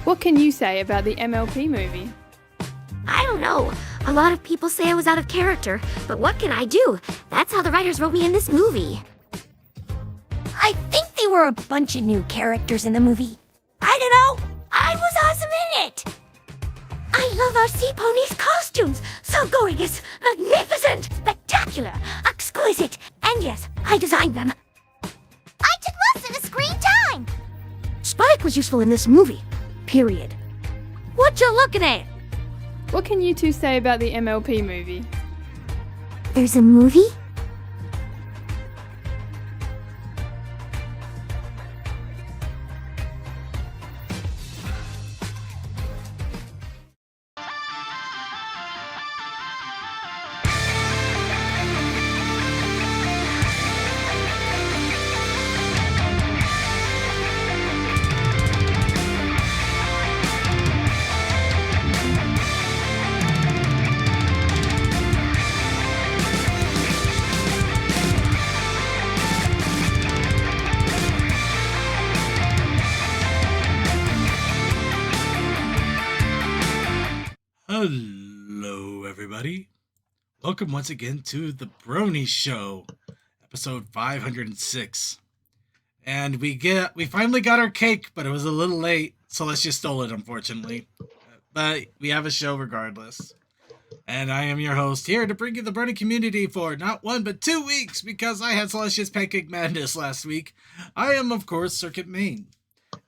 What can you say about the MLP movie? I don't know. A lot of people say I was out of character, but what can I do? That's how the writers wrote me in this movie. I think they were a bunch of new characters in the movie. I don't know. I was awesome in it. I love our sea ponies' costumes. So gorgeous, magnificent, spectacular, exquisite, and yes, I designed them. I took most of the screen time. Spike was useful in this movie. Period. What you looking at? What can you two say about the MLP movie? There's a movie? Hello, everybody. Welcome once again to the Brony Show, episode 506. And we finally got our cake, but it was a little late, so let's just stole it, unfortunately. But we have a show regardless. And I am your host here to bring you the Brony community for not 1 but 2 weeks, because I had Celestia's Pancake Madness last week. I am, of course, Circuit Main.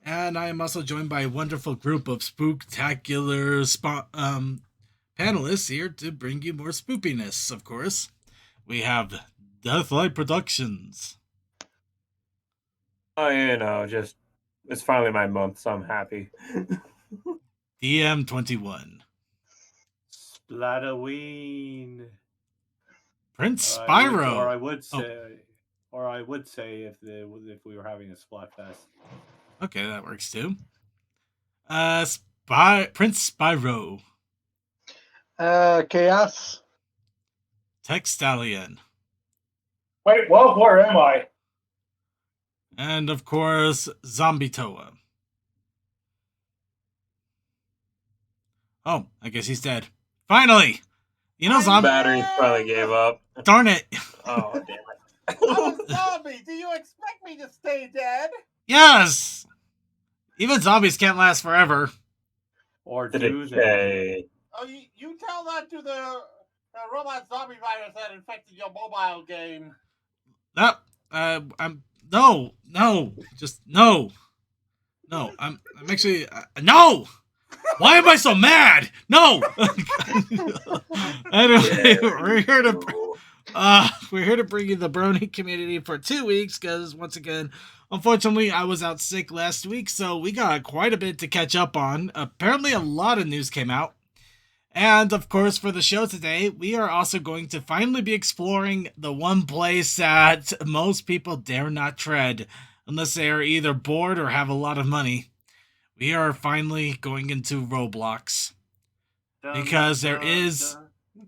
And I am also joined by a wonderful group of spooktacular panelists here to bring you more spoopiness, of course. We have Deathlight Productions. Oh, just, it's finally my month, so I'm happy. DM21. Splatterween. Prince Spyro. Or I would say if we were having a Splatfest. Okay, that works too. Prince Spyro. Chaos. Tex Stallion. Wait, well, where am I? And of course, Zombie Toa. Oh, I guess he's dead. Finally! You know, Zombie. Battery finally gave up. Darn it! Oh, damn it. I'm a zombie. Do you expect me to stay dead? Yes! Even zombies can't last forever. Or Did do it they? say? Oh, you tell that to the robot zombie virus that infected your mobile game. I'm actually, no! Why am I so mad? No! Anyway, we're here to bring you the Brony community for 2 weeks, because once again, unfortunately, I was out sick last week, so we got quite a bit to catch up on. Apparently, a lot of news came out. And, of course, for the show today, we are also going to finally be exploring the one place that most people dare not tread, unless they are either bored or have a lot of money. We are finally going into Roblox. Because there is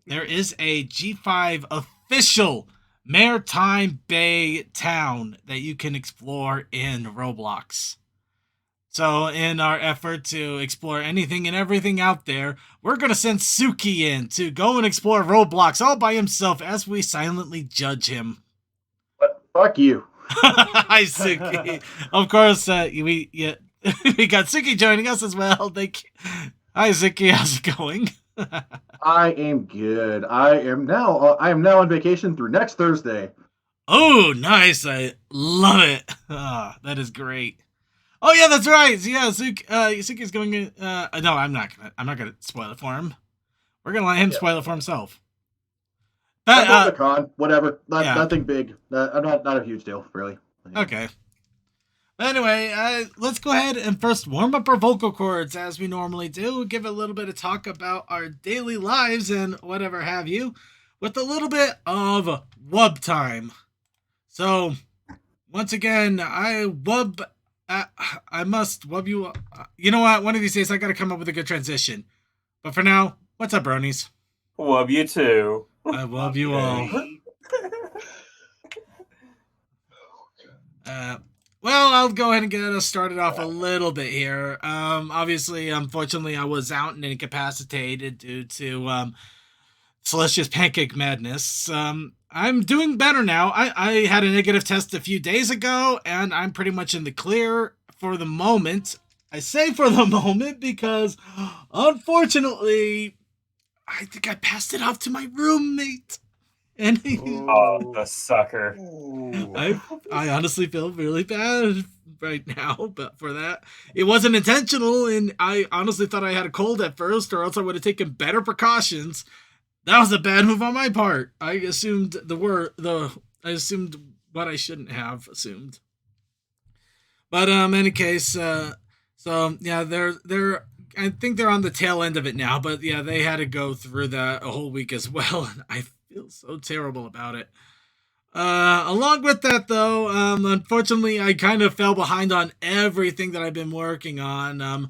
a G5 official Maritime Bay town that you can explore in Roblox. So in our effort to explore anything and everything out there, we're going to send Suki in to go and explore Roblox all by himself as we silently judge him. But fuck you. Hi, Suki. Of course, we got Suki joining us as well. Thank you. Hi, Suki. How's it going? I am good. I am now on vacation through next Thursday. Oh, nice. I love it. That is great. Oh yeah, that's right. Yeah, Suki's going in, no, I'm not gonna spoil it for him. We're gonna let him spoil it for himself. But the con, whatever. Nothing big. Not a huge deal, really. Okay. Anyway, let's go ahead and first warm up our vocal cords as we normally do. Give a little bit of talk about our daily lives and whatever have you, with a little bit of wub time. So, once again, I must wub you. You know what? One of these days, I gotta come up with a good transition. But for now, what's up, bronies? Wub you too. I love you all. Well, I'll go ahead and get us started off a little bit here. Obviously, unfortunately, I was out and incapacitated due to Celestia's pancake madness. I'm doing better now. I had a negative test a few days ago, and I'm pretty much in the clear for the moment. I say for the moment because, unfortunately, I think I passed it off to my roommate. And Oh, the sucker. I honestly feel really bad right now, but for that, it wasn't intentional, and I honestly thought I had a cold at first, or else I would have taken better precautions. That was a bad move on my part. I assumed I assumed what I shouldn't have assumed. But any case, so yeah, they're I think they're on the tail end of it now. But yeah, they had to go through that a whole week as well, and I feel so terrible about it. Along with that, though, unfortunately, I kind of fell behind on everything that I've been working on. You're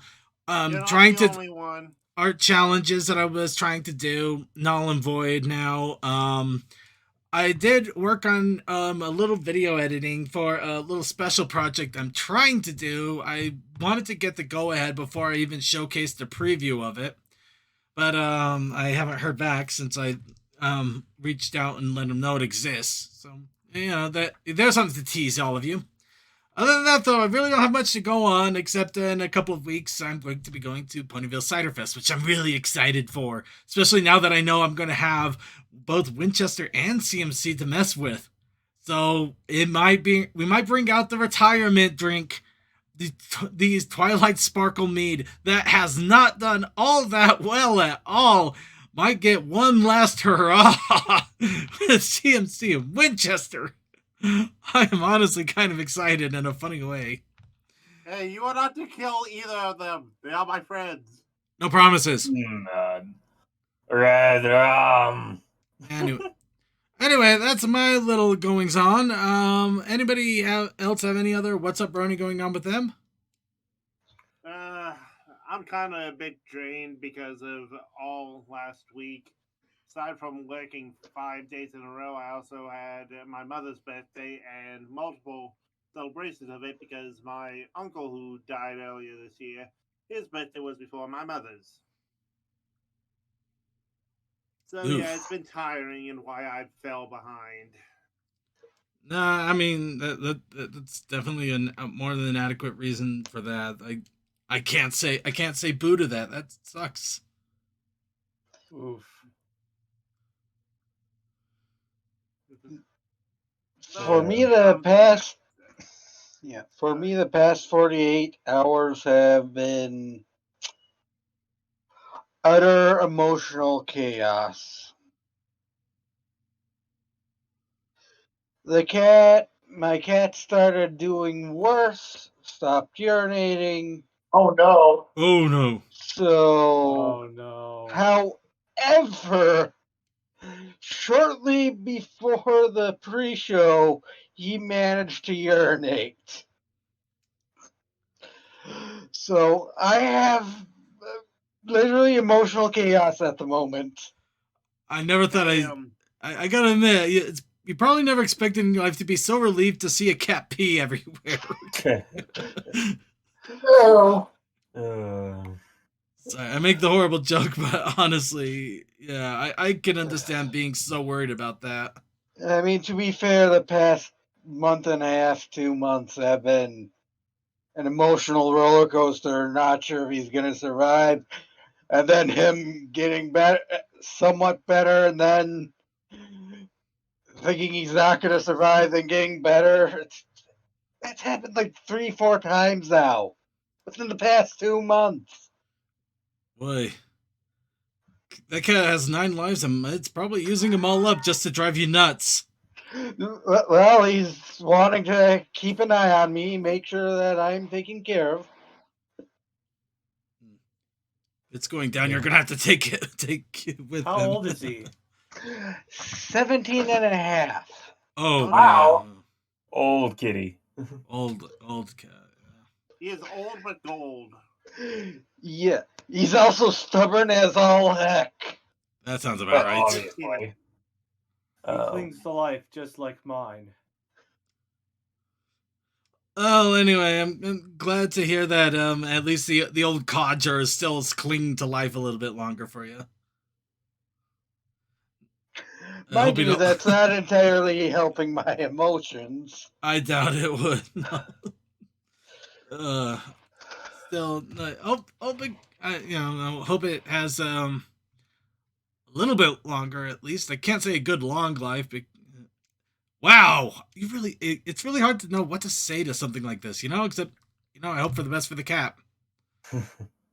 not Trying the to only one. art challenges that I was trying to do, null and void now. I did work on a little video editing for a little special project I'm trying to do. I wanted to get the go ahead before I even showcased the preview of it, but I haven't heard back since I reached out and let them know it exists. So that there's something to tease all of you. Other than that, though, I really don't have much to go on, except in a couple of weeks, I'm going to be going to Ponyville Cider Fest, which I'm really excited for, especially now that I know I'm going to have both Winchester and CMC to mess with. So we might bring out the retirement drink, these Twilight Sparkle Mead that has not done all that well at all. Might get one last hurrah with CMC and Winchester. I am honestly kind of excited in a funny way. Hey, you are not to kill either of them. They are my friends. No promises. Anyway, that's my little goings on. Anybody else have any other What's Up Brony going on with them? I'm kind of a bit drained because of all last week. Aside from working 5 days in a row, I also had my mother's birthday and multiple celebrations of it because my uncle, who died earlier this year, his birthday was before my mother's. So Oof. yeah, it's been tiring and why I fell behind. Nah, I mean that's definitely a more than adequate reason for that. I can't say boo to that. That sucks. Oof. For me, the past 48 hours have been utter emotional chaos. My cat started doing worse, stopped urinating. Oh no. Oh no. So, Oh no. however, shortly before the pre-show, he managed to urinate. So I have literally emotional chaos at the moment. I never thought I gotta admit, you probably never expected in your life to be so relieved to see a cat pee everywhere. Oh. Sorry, I make the horrible joke, but honestly, yeah, I can understand being so worried about that. I mean, to be fair, the past month and a half, 2 months have been an emotional roller coaster. Not sure if he's going to survive. And then him getting better, somewhat better, and then thinking he's not going to survive, then getting better. That's happened like 3-4 times now within the past 2 months. Boy, that cat has 9 lives and it's probably using them all up just to drive you nuts. Well, he's wanting to keep an eye on me, make sure that I'm taken care of. It's going down. You're gonna have to take it with How him. old is he? 17 and a half. Oh Wow. man. Old kitty. Old cat. He is old but gold. Yeah, he's also stubborn as all heck. That sounds about right. Obviously. He clings to life just like mine. Oh, anyway, I'm glad to hear that at least the old codger is still clinging to life a little bit longer for you. I hope Mind you you, don't. that's not entirely helping my emotions. I doubt it would. No. Uh, still, hope it, hope it has a little bit longer at least. I can't say a good long life, but wow, it's really hard to know what to say to something like this, except, I hope for the best for the cat.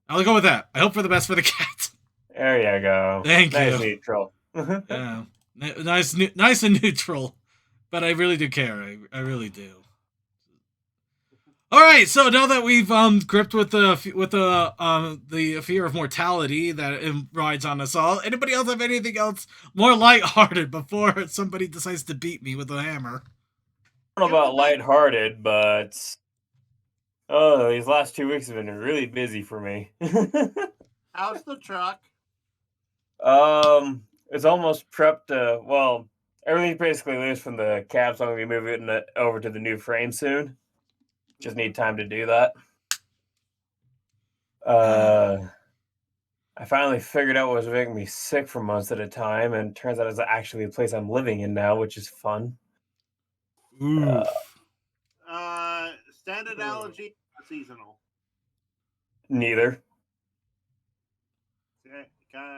I'll go with that. I hope for the best for the cat. There you go. Thank Nice you. neutral. Yeah. Nice and neutral, but I really do care. I really do. All right, so now that we've gripped with the fear of mortality that rides on us all, anybody else have anything else more lighthearted before somebody decides to beat me with a hammer? I don't know about lighthearted, but these last 2 weeks have been really busy for me. How's the truck? It's almost prepped. Well, everything's basically loose from the cab, so I'm gonna be moving it over to the new frame soon. Just need time to do that. I finally figured out what was making me sick for months at a time, and turns out it's actually the place I'm living in now, which is fun. Oof. Standard allergy or seasonal? Neither.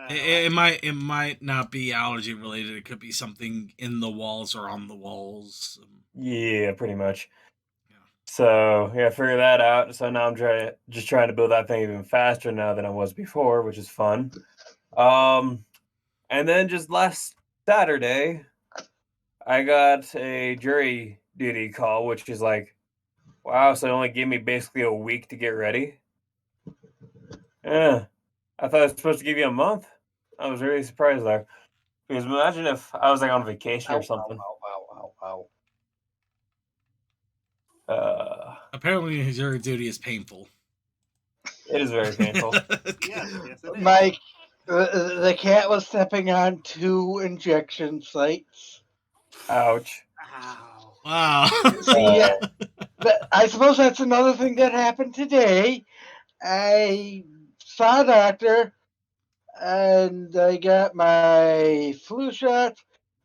It might not be allergy related. It could be something in the walls or on the walls. Yeah, pretty much. Yeah. So yeah, figure that out. So now I'm trying to build that thing even faster now than I was before, which is fun. And then just last Saturday, I got a jury duty call, which is like, wow, so it only gave me basically a week to get ready. Yeah. I thought it was supposed to give you a month. I was really surprised there. Because imagine if I was like on vacation or something. Apparently, jury duty is painful. It is very painful. Yes, it is. Mike, the cat was stepping on 2 injection sites. Ouch. Ow. Wow. See, I suppose that's another thing that happened today. I saw a doctor, and I got my flu shot,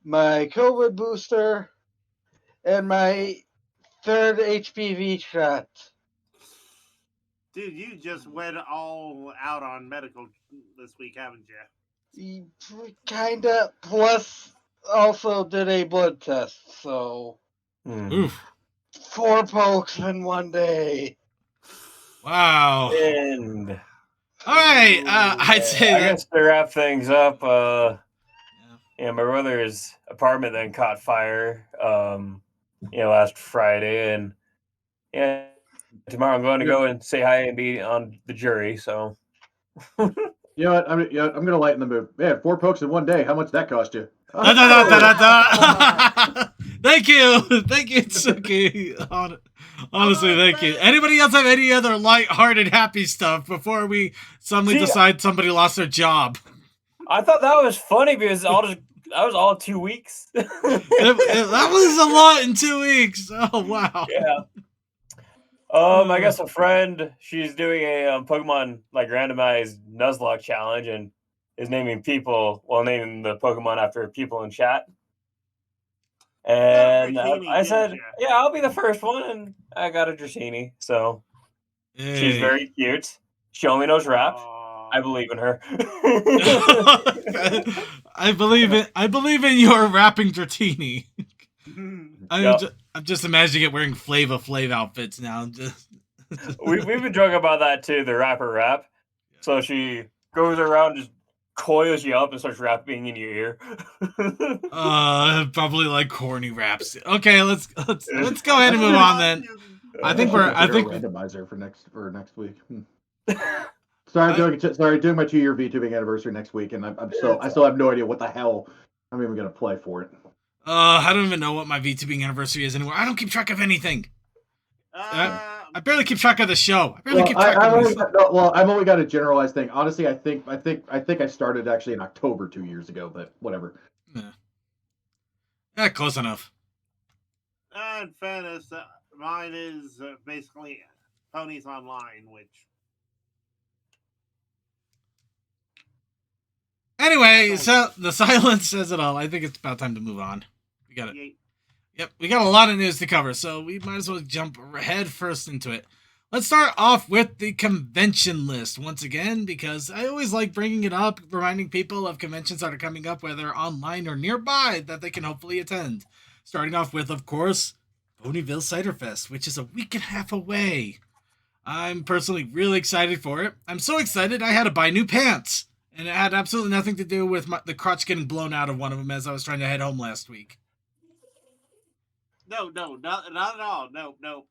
my COVID booster, and my 3rd HPV shot. Dude, you just went all out on medical this week, haven't you? Kinda. Plus, also did a blood test, so Oof. 4 pokes in one day. Wow. And All right. I'd say I that. guess to wrap things up, my brother's apartment then caught fire, last Friday, and yeah, tomorrow I'm going to go and say hi and be on the jury. So, You know what? I'm gonna lighten the mood. Man, 4 pokes in one day. How much that cost you? Da, da, da, da, da. Thank you, Tsuki. Honestly, thank you. Anybody else have any other light-hearted, happy stuff before we suddenly decide somebody lost their job? I thought that was funny because that was all 2 weeks. That was a lot in 2 weeks. Oh wow. Yeah. I guess a friend, she's doing a Pokemon like randomized Nuzlocke challenge and is naming the Pokemon after people in chat. And I said, yeah, I'll be the first one, and I got a Dratini. So she's very cute. She only knows rap. I believe in her. I believe in your rapping Dratini. I'm just imagining it wearing Flava Flav outfits now. We've been joking about that too, the rapper rap. So she goes around, just coils you up and starts rapping in your ear. Probably like corny raps. Okay, let's go ahead and move on then. I think randomizer for next week. Sorry, doing my 2-year VTubing anniversary next week, and I still have no idea what the hell I'm even gonna play for it. I don't even know what my VTubing anniversary is anymore. I don't keep track of anything. I barely keep track of the show. I've only got a generalized thing. Honestly, I think I started actually in October 2 years ago, but whatever. Yeah, close enough. In fairness, Mine is basically Ponies Online, which. Anyway, so the silence says it all. I think it's about time to move on. We got it. Yep, we got a lot of news to cover, so we might as well jump head first into it. Let's start off with the convention list once again, because I always like bringing it up, reminding people of conventions that are coming up, whether online or nearby, that they can hopefully attend. Starting off with, of course, Ponyville Cider Fest, which is a week and a half away. I'm personally really excited for it. I'm so excited I had to buy new pants, and it had absolutely nothing to do with the crotch getting blown out of one of them as I was trying to head home last week. No, not at all. No.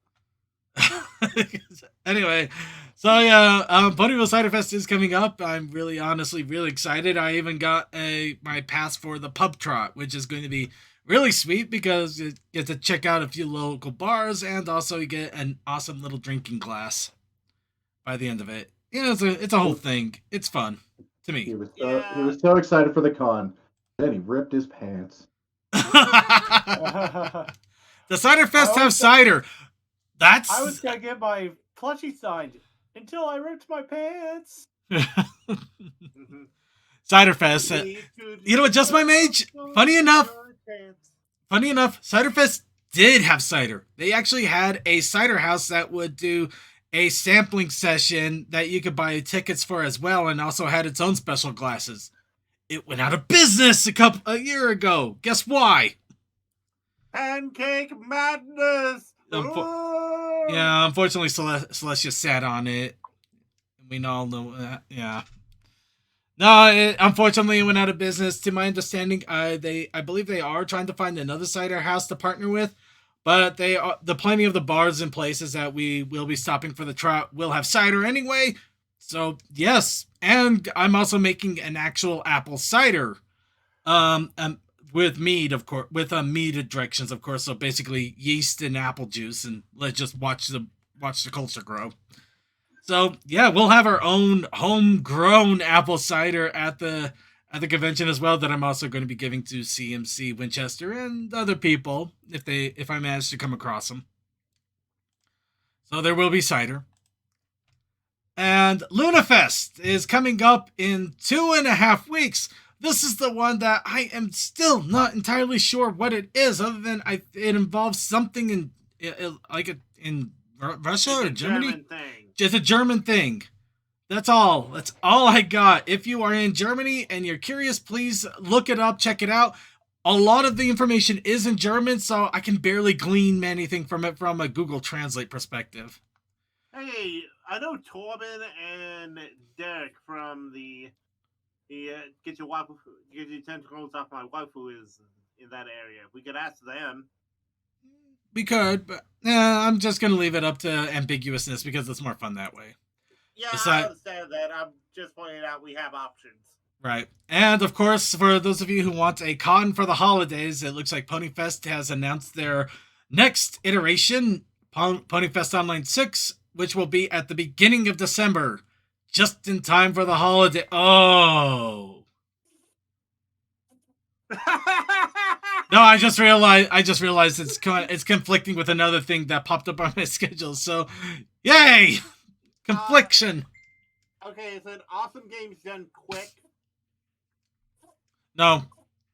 Anyway, so yeah, Ponyville Cider Fest is coming up. I'm honestly really excited. I even got my pass for the pub trot, which is going to be really sweet because you get to check out a few local bars and also you get an awesome little drinking glass by the end of it. It's a whole thing. It's fun to me. He was so excited for the con, then he ripped his pants. The Cider Fest have cider. I was gonna get my plushie signed until I ripped my pants. Cider Fest. You know what, Just My Mage? Funny enough, Cider Fest did have cider. They actually had a cider house that would do a sampling session that you could buy tickets for as well, and also had its own special glasses. It went out of business a year ago. Guess why? Pancake madness. Yeah, unfortunately, Celestia sat on it. We all know that. Yeah. No, unfortunately, it went out of business. To my understanding, I believe they are trying to find another cider house to partner with, but plenty of the bars and places that we will be stopping for the trot will have cider anyway. So yes, and I'm also making an actual apple cider, with mead, of course, with mead directions, of course. So basically, yeast and apple juice, and let's just watch the culture grow. So yeah, we'll have our own homegrown apple cider at the convention as well. That I'm also going to be giving to CMC Winchester and other people if I manage to come across them. So there will be cider. And LunaFest is coming up in 2.5 weeks. This is the one that I am still not entirely sure what it is, other than it involves something in Russia or Germany. German thing. Just a German thing. That's all. That's all I got. If you are in Germany and you're curious, please look it up, check it out. A lot of the information is in German, so I can barely glean anything from it from a Google Translate perspective. Hey, I know Torben and Derek from the get your tentacles off my waifu is in that area. We could ask them. We could, but I'm just going to leave it up to ambiguousness because it's more fun that way. Yeah, I understand that. I'm just pointing out we have options. Right. And, of course, for those of you who want a con for the holidays, it looks like Ponyfest has announced their next iteration, Ponyfest Online 6, which will be at the beginning of December, just in time for the holiday. Oh. No, I just realized it's conflicting with another thing that popped up on my schedule. So, yay! Confliction. Okay, is it awesome games done quick? No.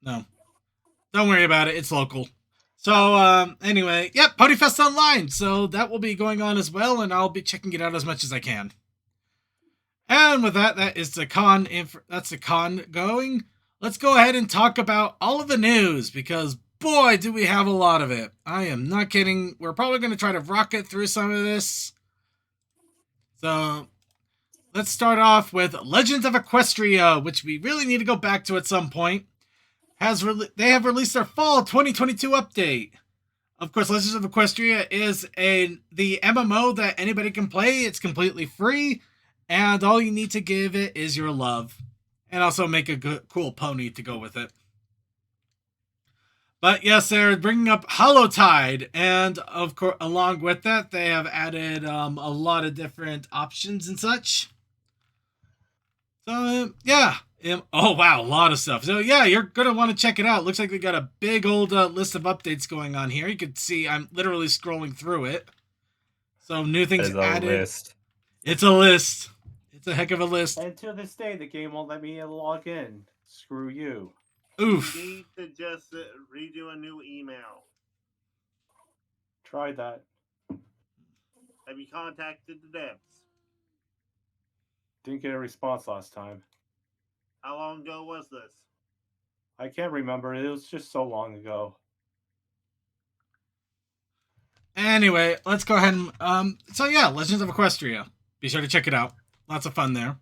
Don't worry about it. It's local. So, anyway, yep, Ponyfest Online. So that will be going on as well, and I'll be checking it out as much as I can. And with that is the con. That's the con going. Let's go ahead and talk about all of the news, because boy, do we have a lot of it. I am not kidding. We're probably going to try to rocket through some of this. So, let's start off with Legends of Equestria, which we really need to go back to at some point. They have released their fall 2022 update. Of course, Legends of Equestria is the MMO that anybody can play. It's completely free, and all you need to give it is your love. And also make a good, cool pony to go with it. But yes, they're bringing up Holotide, and of course, along with that, they have added a lot of different options and such. So yeah, Oh wow, a lot of stuff. So yeah, you're gonna want to check it out. Looks like they got a big old list of updates going on here. You can see I'm literally scrolling through it. So new things There's a added. list. It's a list. It's a heck of a list. And to this day, the game won't let me log in. Screw you. Oof. You need to just redo a new email. Try that. Have you contacted the devs? Didn't get a response last time. How long ago was this? I can't remember. It was just so long ago. Anyway, let's go ahead and so yeah, Legends of Equestria. Be sure to check it out. Lots of fun there.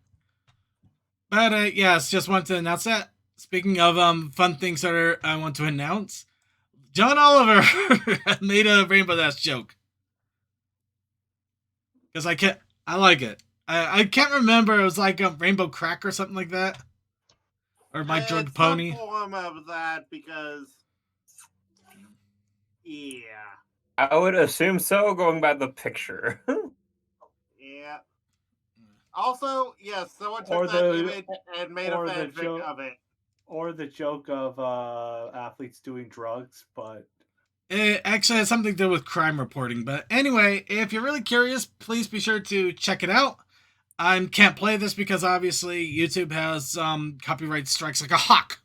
But yes, just wanted to announce that. Speaking of fun things that I want to announce, John Oliver made a Rainbow Dash joke. Because I like it. I can't remember. It was like a Rainbow Crack or something like that. Or My Drug Pony. Some form of that because, yeah. I would assume so, going by the picture. Yeah. Also, yes, someone Or took that the- image and made a or the fanfic joke- of it. Or the joke of athletes doing drugs, but It actually has something to do with crime reporting. But anyway, if you're really curious, please be sure to check it out. I can't play this because obviously YouTube has copyright strikes like a hawk.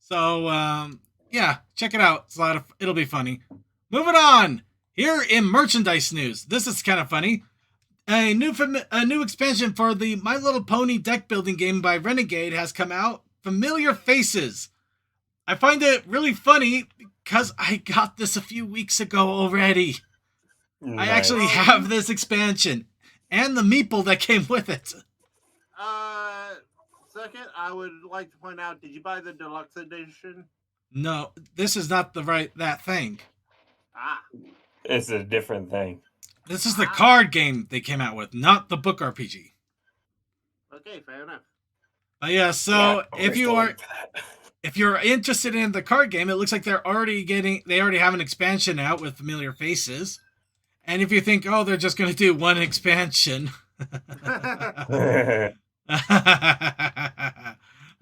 So yeah, check it out. It's it'll be funny. Moving on. Here in merchandise news, this is kind of funny. A new expansion for the My Little Pony deck building game by Renegade has come out. Familiar Faces. I find it really funny because I got this a few weeks ago already. I actually have this expansion and the meeple that came with it. Second, I would like to point out, did you buy the deluxe edition? No, this is not that thing. Ah. It's a different thing. This is the card game they came out with, not the book RPG. Okay, fair enough. Yeah, so if you're interested in the card game, it looks like they already have an expansion out with Familiar Faces. And if you think, oh, they're just going to do one expansion.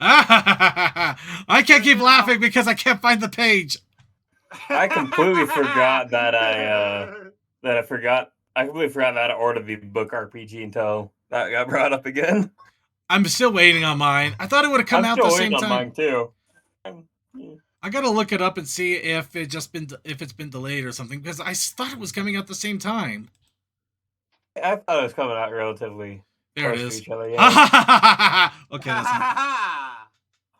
I can't keep laughing because I can't find the page. I completely forgot that I completely forgot that I ordered the book RPG until that got brought up again. I'm still waiting on mine. I thought it would have come out the same time. Mine too. I gotta look it up and see if it's been delayed or something because I thought it was coming out the same time. I thought it was coming out relatively. There it close is. to each other, yeah. Okay, that's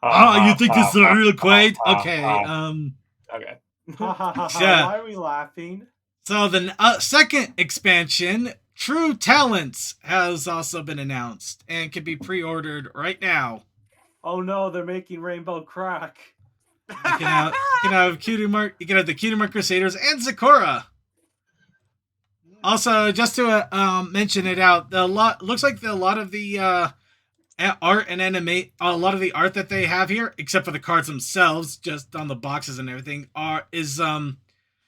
oh, you think this is real quaint? Okay, okay. Yeah. Why are we laughing? So the second expansion, True Talents, has also been announced and can be pre-ordered right now. Oh no, they're making Rainbow Crack. You can have the Cutie Mark Crusaders and Sakura. Also, just to mention it out, looks like a lot of the art and a lot of the art that they have here, except for the cards themselves, just on the boxes and everything, is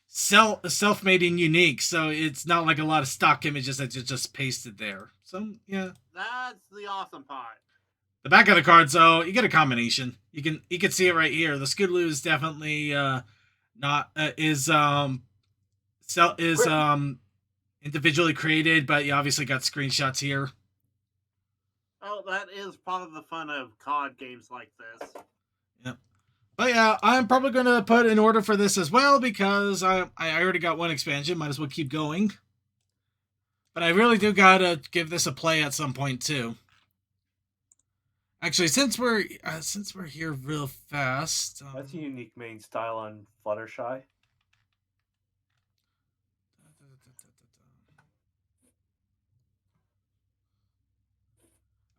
self-made and unique. So it's not like a lot of stock images that just pasted there. So yeah, That's the awesome part. the back of the cards, though, you get a combination. You can see it right here. The Scudlu is definitely individually created, but you obviously got screenshots here. Oh, that is part of the fun of card games like this. Yep. But yeah, I'm probably going to put an order for this as well because I already got one expansion. Might as well keep going. But I really do gotta give this a play at some point too. Actually, since we're here real fast, That's a unique main style on Fluttershy.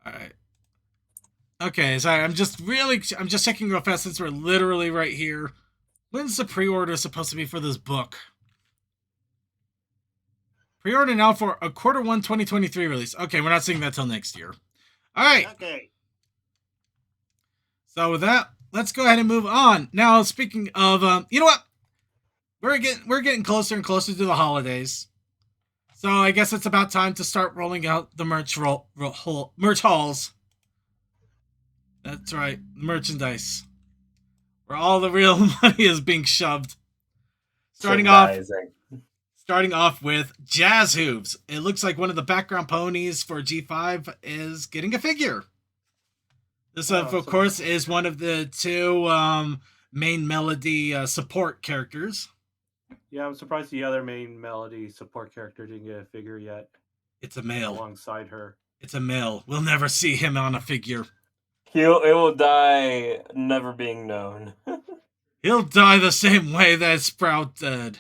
all right. Okay, sorry. I'm just checking real fast since we're literally right here. When's the pre-order supposed to be for this book? Pre-order now for a Q1 2023 release. Okay, we're not seeing that till next year. All right. Okay. So with that, let's go ahead and move on. Now, speaking of, you know what? We're getting closer and closer to the holidays. So I guess it's about time to start rolling out the merch hauls. That's right, merchandise. Where all the real money is being shoved. Starting off with Jazz Hooves. It looks like one of the background ponies for G5 is getting a figure. This, of course, is one of the two main Melody support characters. Yeah, I'm surprised the other main Melody support character didn't get a figure yet. It's a male. Alongside her. It's a male. We'll never see him on a figure. It will die never being known. He'll die the same way that Sprout did.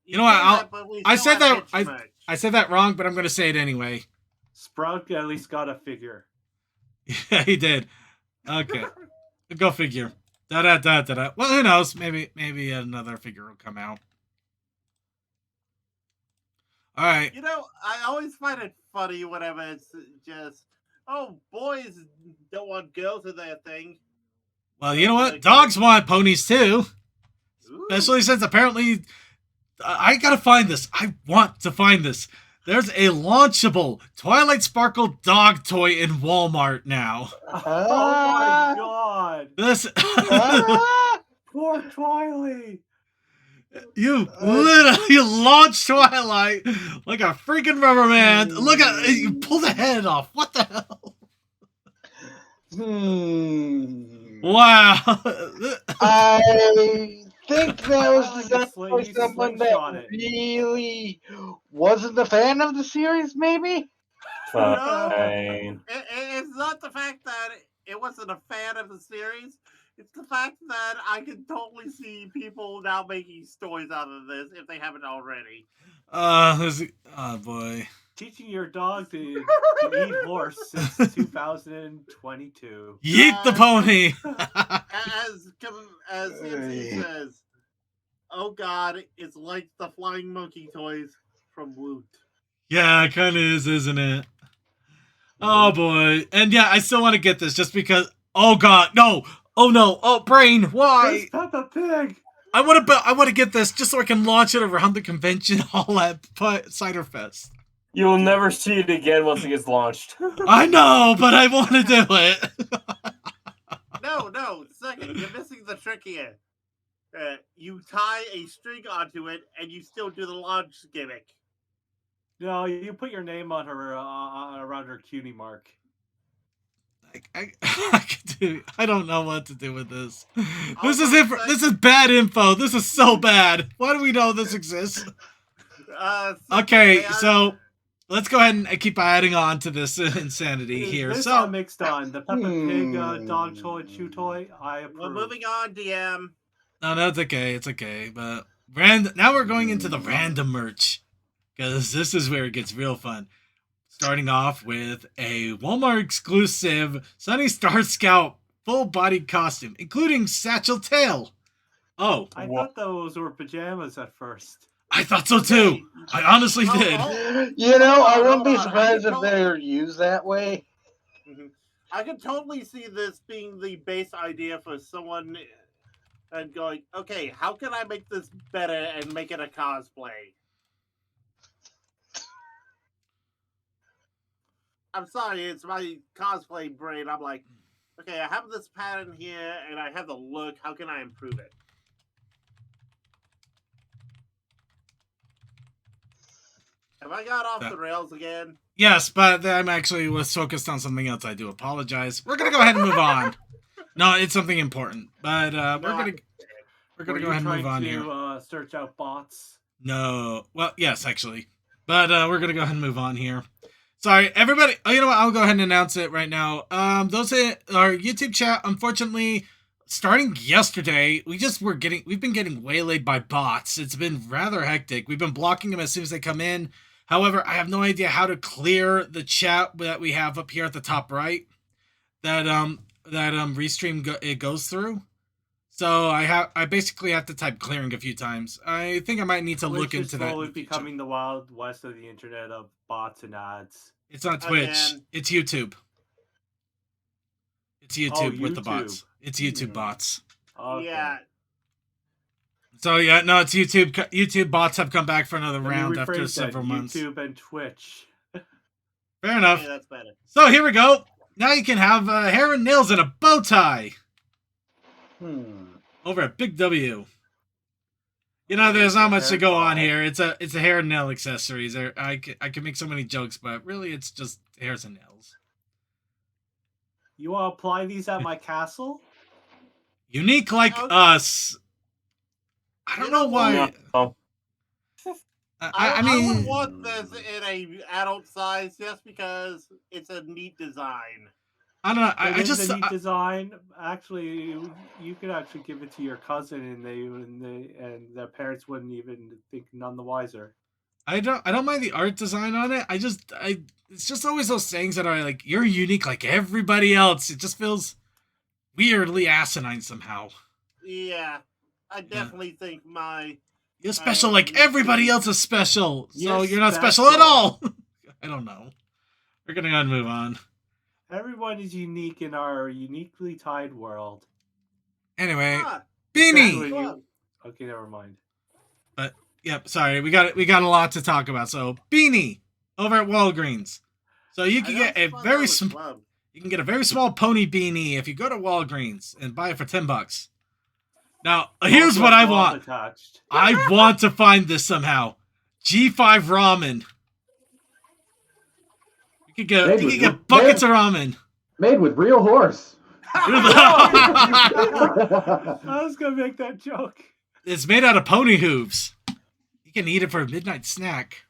You know what? I said that wrong, but I'm going to say it anyway. Sprout at least got a figure. Yeah, he did. Okay. Go figure. Da-da-da-da-da. Well, who knows? Maybe another figure will come out. All right. You know, I always find it funny whenever it's just, oh, boys don't want girls in their thing. Well, you know what? Dogs want ponies too. Ooh. Especially since apparently... I gotta find this. I want to find this. There's a launchable Twilight Sparkle dog toy in Walmart now. Oh my god! This poor Twilight. You literally launched Twilight like a freaking rubber man. Look at you pull the head off. What the hell? Wow. I think that was designed by someone that really wasn't a fan of the series, maybe? Fine. It's not the fact that it wasn't a fan of the series. It's the fact that I can totally see people now making stories out of this if they haven't already. Oh boy. Teaching your dog to eat horse since 2022. Yeet the pony. As CMC says, oh god, it's like the flying monkey toys from Woot. Yeah, it kind of is, isn't it? Oh boy. And yeah, I still want to get this just because. Oh god, no. Oh no. Oh brain, why? It's Peppa Pig. I want to get this just so I can launch it over the convention hall at Cider Fest. You will never see it again once it gets launched. I know, but I want to do it. No, second, you're missing the trick here. You tie a string onto it, and you still do the launch gimmick. No, you put your name on her around her cutie mark. I don't know what to do with this. This is bad info. This is so bad. Why do we know this exists? Okay, so let's go ahead and keep adding on to this insanity here. This So mixed on the Peppa Pig dog toy, chew toy. I approve. Well, moving on, DM. No, it's okay. It's okay. But now we're going into the random merch because this is where it gets real fun. Starting off with a Walmart exclusive Sunny Starscout full body costume, including satchel tail. Oh, I thought those were pajamas at first. I thought so too. I honestly did. You know, I wouldn't be surprised if they're used that way. I could totally see this being the base idea for someone and going, okay, how can I make this better and make it a cosplay? I'm sorry, it's my cosplay brain. I'm like, okay, I have this pattern here and I have the look. How can I improve it? Have I got off the rails again? Yes, but I'm actually was focused on something else. I do apologize. We're gonna go ahead and move on. No, it's something important, but we're gonna go ahead and move on here. Search out bots. No, well, yes, actually, but we're gonna go ahead and move on here. Sorry, everybody. Oh, you know what? I'll go ahead and announce it right now. Those in our YouTube chat, unfortunately, starting yesterday, we've been getting waylaid by bots. It's been rather hectic. We've been blocking them as soon as they come in. However, I have no idea how to clear the chat that we have up here at the top right. That Restream it goes through. So I basically have to type clearing a few times. I think I might need to look into that. Slowly becoming the wild west of the internet of bots and ads. It's not Twitch. Again. It's YouTube. It's YouTube with the bots. It's YouTube bots. Okay. Yeah. So yeah, no, it's YouTube. YouTube bots have come back for another round after several months. YouTube and Twitch. Fair enough. Okay, that's better. So here we go. Now you can have hair and nails and a bow tie Hmm. over at Big W. You know, there's not much to go on here. It's a hair and nail accessories. I can make so many jokes, but really it's just hairs and nails. You want to apply these at my castle? Unique like us. I don't know why. No. I I mean, would want this in a adult size just because it's a neat design. I don't know. It I is just a neat design. Actually, you could actually give it to your cousin, and their parents wouldn't even think none the wiser. I don't mind the art design on it. It's just always those things that are like you're unique like everybody else. It just feels weirdly asinine somehow. Yeah, I definitely think You're special like everybody else is special. So you're not special special. at all. I don't know. We're gonna move on. Everyone is unique in our uniquely tied world. Anyway, Ah, Beanie. Okay, never mind. But yep, sorry, we got a lot to talk about. So Beanie over at Walgreens. So you can get a very small pony beanie if you go to Walgreens and buy it for $10. Now here's Also what I cloth want. attached. I want to find this somehow. G5 ramen. You could get buckets of ramen. Made with real horse. I was gonna make that joke. It's made out of pony hooves. You can eat it for a midnight snack.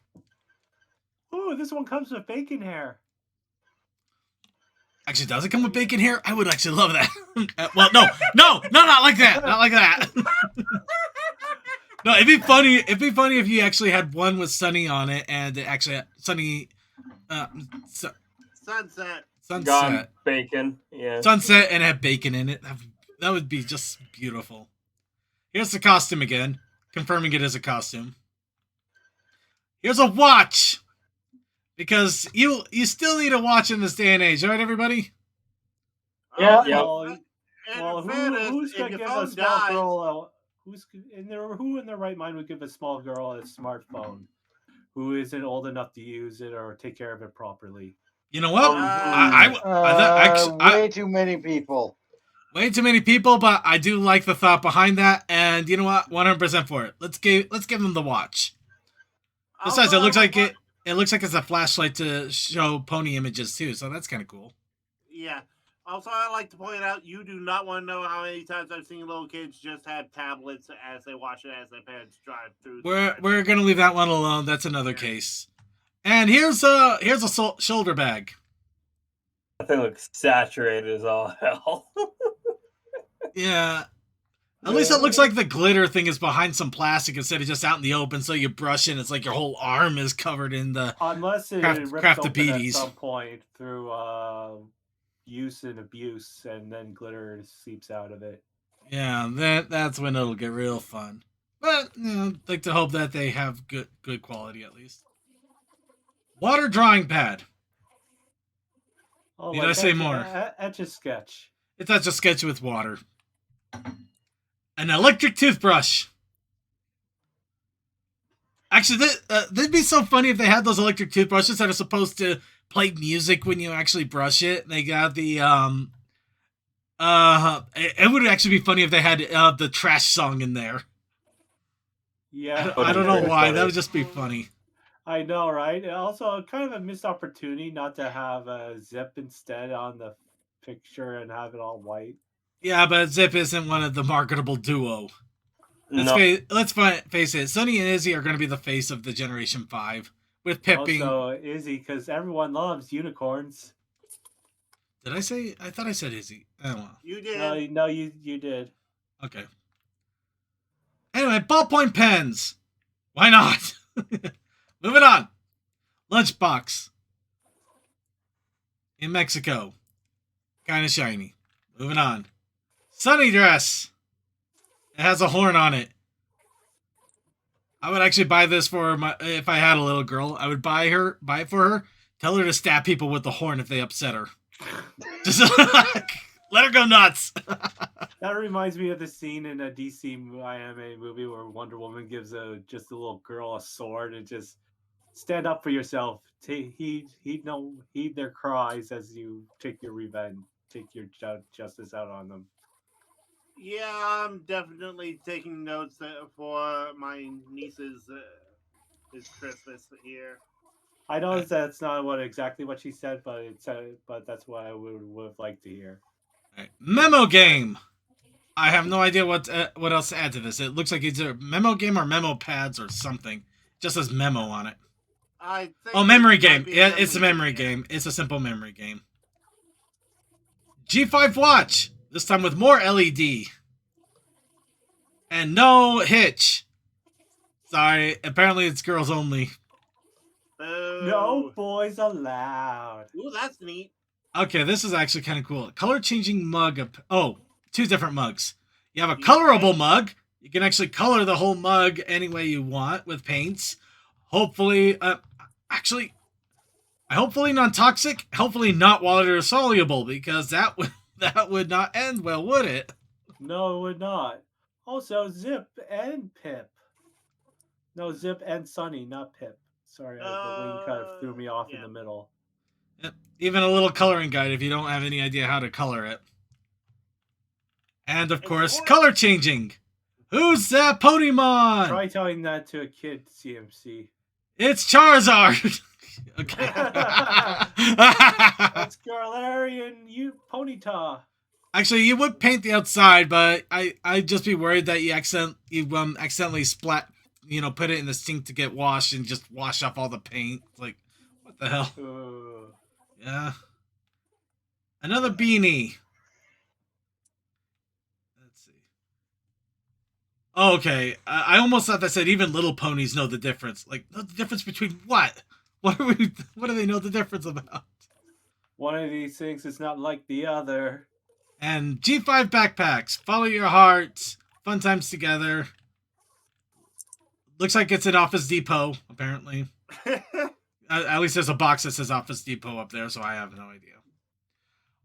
Ooh, this one comes with bacon hair. Actually, does it come with bacon hair? I would actually love that. Well, no, not like that. Not like that. No, it'd be funny. It'd be funny if you actually had one with Sunny on it, and it actually had Sunny, sunset. Gone bacon. Yeah. Sunset, and had bacon in it. That would be just beautiful. Here's the costume again, confirming it is a costume. Here's a watch, because you still need a watch in this day and age, right, everybody? Yeah. Well, who's gonna give a small girl who in their right mind would give a small girl a smartphone who isn't old enough to use it or take care of it properly? You know what? Way too many people. Way too many people, but I do like the thought behind that, and you know what? 100% for it. Let's give them the watch. Besides, it looks like it's a flashlight to show pony images too, so that's kind of cool. Yeah. Also, I'd like to point out, you do not want to know how many times I've seen little kids just have tablets as they watch it as their parents drive through. We're gonna leave that one alone. That's another case. And here's a shoulder bag. That thing looks saturated as all hell. Yeah. At least it looks like the glitter thing is behind some plastic instead of just out in the open, so you brush it, it's like your whole arm is covered in the Unless it rips open at some point through use and abuse, and then glitter seeps out of it. Yeah, that's when it'll get real fun. But I'd like to hope that they have good quality at least. Water drawing pad. Oh, Need I say more? Etch a sketch. It's not just sketch with water. An electric toothbrush. Actually, that'd be so funny if they had those electric toothbrushes that are supposed to play music when you actually brush it. They got the it would actually be funny if they had the trash song in there. Yeah, I don't know why. That would just be funny. I know, right? Also, kind of a missed opportunity not to have a zip instead on the picture and have it all white. Yeah, but Zip isn't one of the marketable duo. Let's face it. Sunny and Izzy are going to be the face of the Generation 5. With Pip being... Also, Izzy, because everyone loves unicorns. Did I say... I thought I said Izzy. I don't know. You did. No, you did. Okay. Anyway, ballpoint pens. Why not? Moving on. Lunchbox. In Mexico. Kind of shiny. Moving on. Sunny dress. It has a horn on it. I would actually buy this for if I had a little girl. I would buy it for her. Tell her to stab people with the horn if they upset her. Just let her go nuts. That reminds me of the scene in a DC anime movie where Wonder Woman gives just a little girl a sword and just stand up for yourself. Heed their cries as you take your revenge, take your justice out on them. Yeah, I'm definitely taking notes for my niece's this Christmas here. I know that's not exactly what she said, but that's what I would have liked to hear. Right. Memo game. I have no idea what else to add to this. It looks like it's a memo game or memo pads or something. It just says memo on it. I think Oh, memory it might game. be Yeah, it's a memory game. It's a simple memory game. G5 watch. This time with more LED. And no hitch. Sorry, apparently it's girls only. No boys allowed. Ooh, that's neat. Okay, this is actually kind of cool. Color changing mug. Two different mugs. You have a colorable mug. You can actually color the whole mug any way you want with paints. Hopefully, hopefully non-toxic. Hopefully not water soluble, because that would not end well, would it? No, it would not. Also, Zip and Pip. No, Zip and Sunny, not Pip. Sorry, the wing kind of threw me off in the middle. Yep. Even a little coloring guide if you don't have any idea how to color it. And of course, color changing. Who's that Pokemon? Try telling that to a kid, CMC. It's Charizard. Okay. It's Galarian Ponyta. Actually, you would paint the outside, but I'd just be worried that you accidentally splat, put it in the sink to get washed and just wash off all the paint. Like, what the hell? Yeah. Another beanie. Let's see. Oh, okay. I almost thought that said even little ponies know the difference. Like, know the difference between what? What do they know the difference about? One of these things is not like the other. And G5 backpacks. Follow your heart. Fun times together. Looks like it's an Office Depot, apparently. At least there's a box that says Office Depot up there, so I have no idea.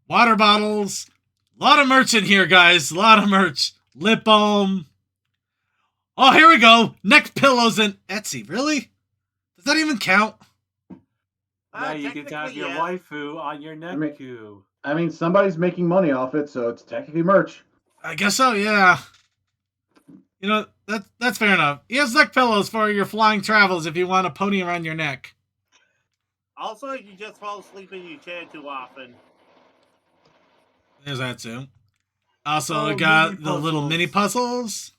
Water bottles. A lot of merch in here, guys. A lot of merch. Lip balm. Oh, here we go. Neck pillows and Etsy. Really? Does that even count? Now you get to have your waifu on your neck. I mean, somebody's making money off it, so it's technically merch. I guess so, yeah. That's fair enough. Here's neck pillows for your flying travels if you want a pony around your neck. Also, you just fall asleep in your chair too often. There's that too. Also, we got the little mini puzzles.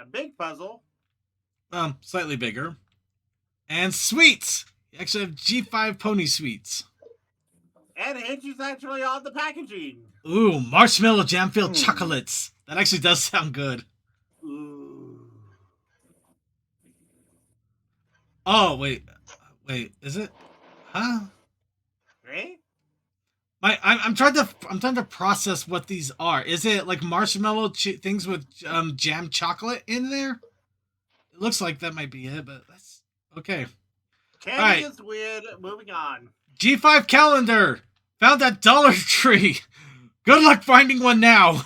A big puzzle. Slightly bigger. And sweets. You actually have G5 pony sweets. And Hinge is actually on the packaging. Ooh, marshmallow jam-filled chocolates. That actually does sound good. Ooh. Oh, wait, is it? Huh? Eh? I'm trying to process what these are. Is it like marshmallow things with jam chocolate in there? It looks like that might be it, but that's okay. Candy is weird. Moving on. G5 calendar found at Dollar Tree. Good luck finding one now.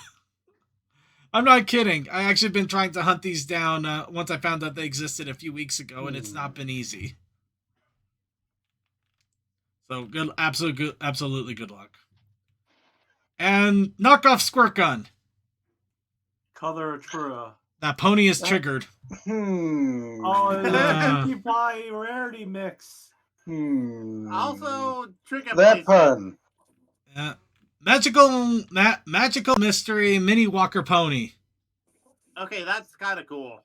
I'm not kidding. I actually been trying to hunt these down once I found out they existed a few weeks ago, and it's not been easy. So good, absolutely good luck. And knockoff squirt gun. Color Trua. That pony is triggered. Oh, you buy rarity mix. Also, trigger that pun. Yeah. Magical mystery mini walker pony. Okay, that's kind of cool.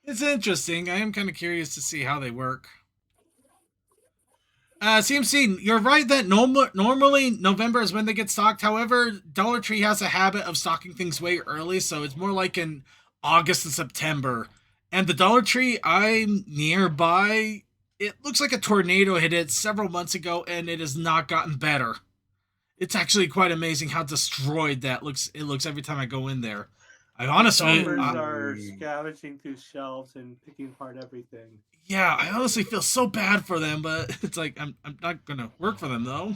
It's interesting. I am kind of curious to see how they work. CMC, you're right that normally November is when they get stocked. However, Dollar Tree has a habit of stocking things way early, so it's more like in August and September. And the Dollar Tree I'm nearby, it looks like a tornado hit it several months ago, and it has not gotten better. It's actually quite amazing how destroyed that looks. It looks every time I go in there. I honestly are scavenging through shelves and picking apart everything. Yeah, I honestly feel so bad for them, but it's like I'm not gonna work for them though.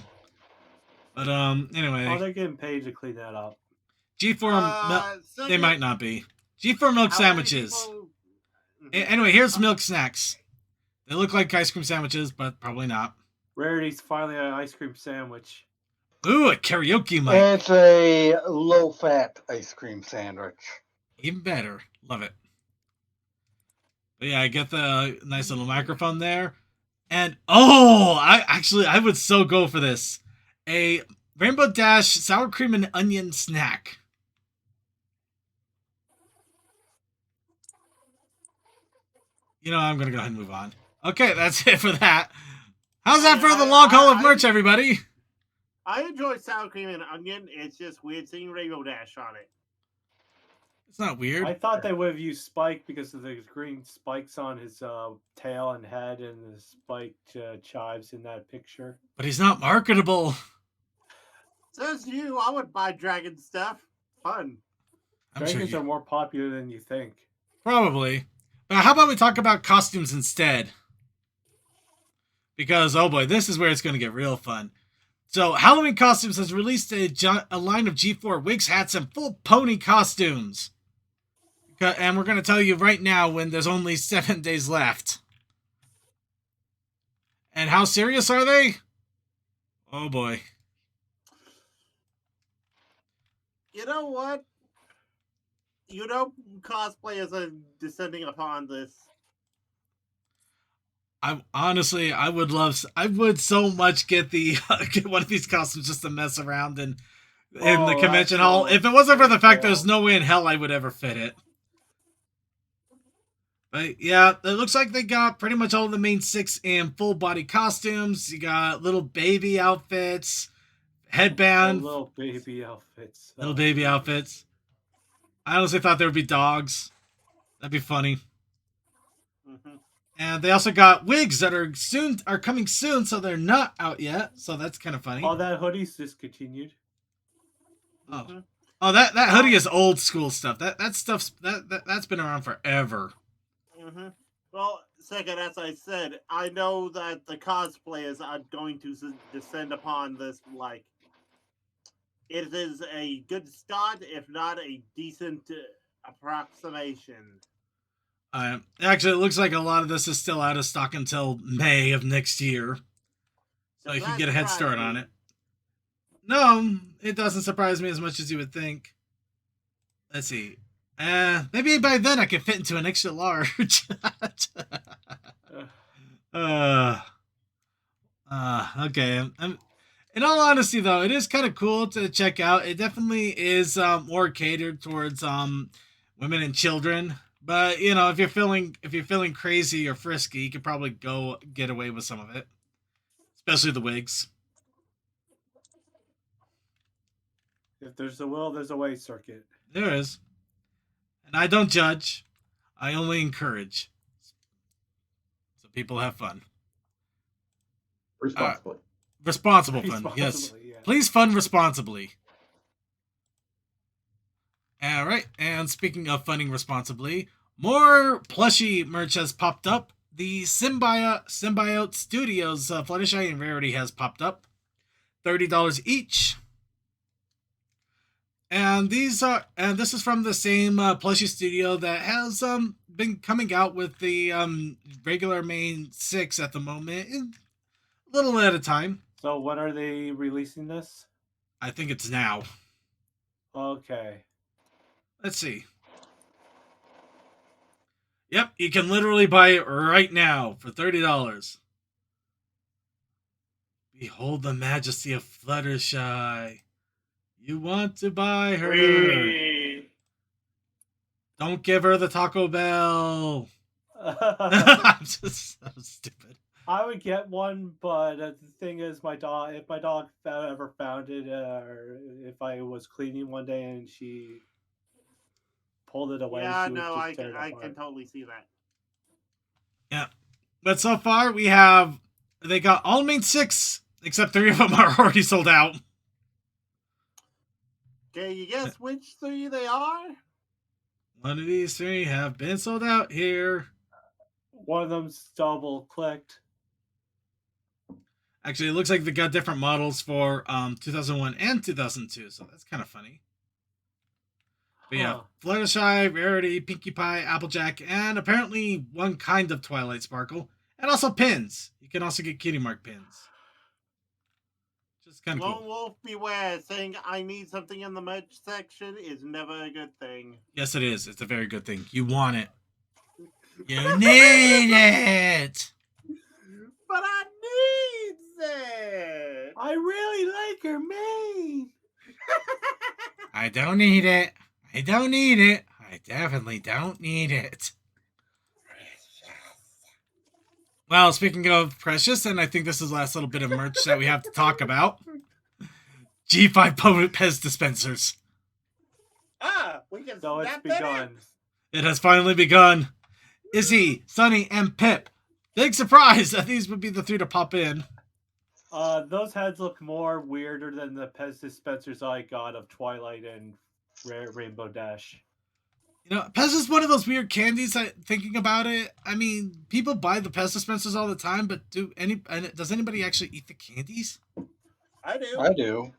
But anyway. Oh, they're getting paid to clean that up. G4 they might not be. G4 milk sandwiches. Anyway, here's milk snacks. They look like ice cream sandwiches, but probably not. Rarity's finally an ice cream sandwich. Ooh, a karaoke mic. It's a low-fat ice cream sandwich. Even better. Love it. But yeah, I get the nice little microphone there. And, I would so go for this. A Rainbow Dash sour cream and onion snack. You know, I'm going to go ahead and move on. Okay, that's it for that. How's that for the long haul of merch, everybody? I enjoy sour cream and onion. It's just weird seeing Rainbow Dash on it. It's not weird. I thought they would have used Spike because of the green spikes on his tail and head and the spiked chives in that picture. But he's not marketable. Says you. I would buy dragon stuff. Fun. Dragons are more popular than you think. Probably. But how about we talk about costumes instead? Because, oh boy, this is where it's going to get real fun. So, Halloween Costumes has released a line of G4 wigs, hats, and full pony costumes. And we're going to tell you right now when there's only 7 days left. And how serious are they? Oh boy. You know what? You know, cosplayers are descending upon this. I would so much get get one of these costumes just to mess around in the convention hall. If it wasn't for the fact there's no way in hell I would ever fit it. But yeah, it looks like they got pretty much all the main 6 in full body costumes. You got little baby outfits, headband, little baby outfits. Little baby outfits. I honestly thought there would be dogs. That'd be funny. Mm-hmm. And they also got wigs that are coming soon, so they're not out yet. So that's kind of funny. Oh, that hoodie's discontinued. Oh, Mm-hmm. oh, that hoodie is old school stuff. That stuff's that's been around forever. Mm-hmm. Well, second, as I said, I know that the cosplayers are going to descend upon this. Like, it is a good start, if not a decent approximation. Actually, it looks like a lot of this is still out of stock until May of next year. So you can get a head start on it. No, it doesn't surprise me as much as you would think. Let's see. Maybe by then I can fit into an extra large. Okay. In all honesty, though, it is kind of cool to check out. It definitely is more catered towards women and children. But you know, if you're feeling crazy or frisky, you could probably go get away with some of it, especially the wigs. If there's a will, there's a way, Circuit. There is, and I don't judge. I only encourage. So people have fun. Responsibly. Responsible fun. Yes. Yeah. Please fun responsibly. All right, and speaking of funding responsibly, more plushie merch has popped up. The Symbiote Studios Fluttershy and Rarity has popped up, $30 each. And this is from the same plushie studio that has been coming out with the regular main 6 at the moment, a little at a time. So when are they releasing this? I think it's now. Okay. Let's see. Yep, you can literally buy it right now for $30. Behold the majesty of Fluttershy. You want to buy her. Whee! Don't give her the Taco Bell. I'm stupid. I would get one, but the thing is, if my dog ever found it, or if I was cleaning one day and she pulled it away, Yeah, she would no, just tear it I apart. can totally see that. Yeah. But so far, they got all main 6, except 3 of them are already sold out. Can you guess which 3 they are? One of these 3 have been sold out here. One of them's double clicked. Actually, it looks like they got different models for 2001 and 2002, so that's kind of funny. But yeah, Fluttershy, Rarity, Pinkie Pie, Applejack, and apparently one kind of Twilight Sparkle. And also pins. You can also get Cutie Mark pins. Just kind of Lone cool. Wolf beware, saying I need something in the merch section is never a good thing. Yes, it is. It's a very good thing. You want it. You need it. But I need it. I really like her mane. I don't need it. I don't need it. I definitely don't need it. Well, speaking of Precious, and I think this is the last little bit of merch that we have to talk about. G5 Pez dispensers. We can So it's snap that in. begun. It has finally begun. Izzy, Sunny, and Pip. Big surprise that these would be the 3 to pop in. Those heads look more weirder than the Pez dispensers I got of Twilight and Rainbow Dash. You know, Pez is one of those weird candies. Thinking about it, I mean, people buy the Pez dispensers all the time, but does anybody actually eat the candies? I do. I do.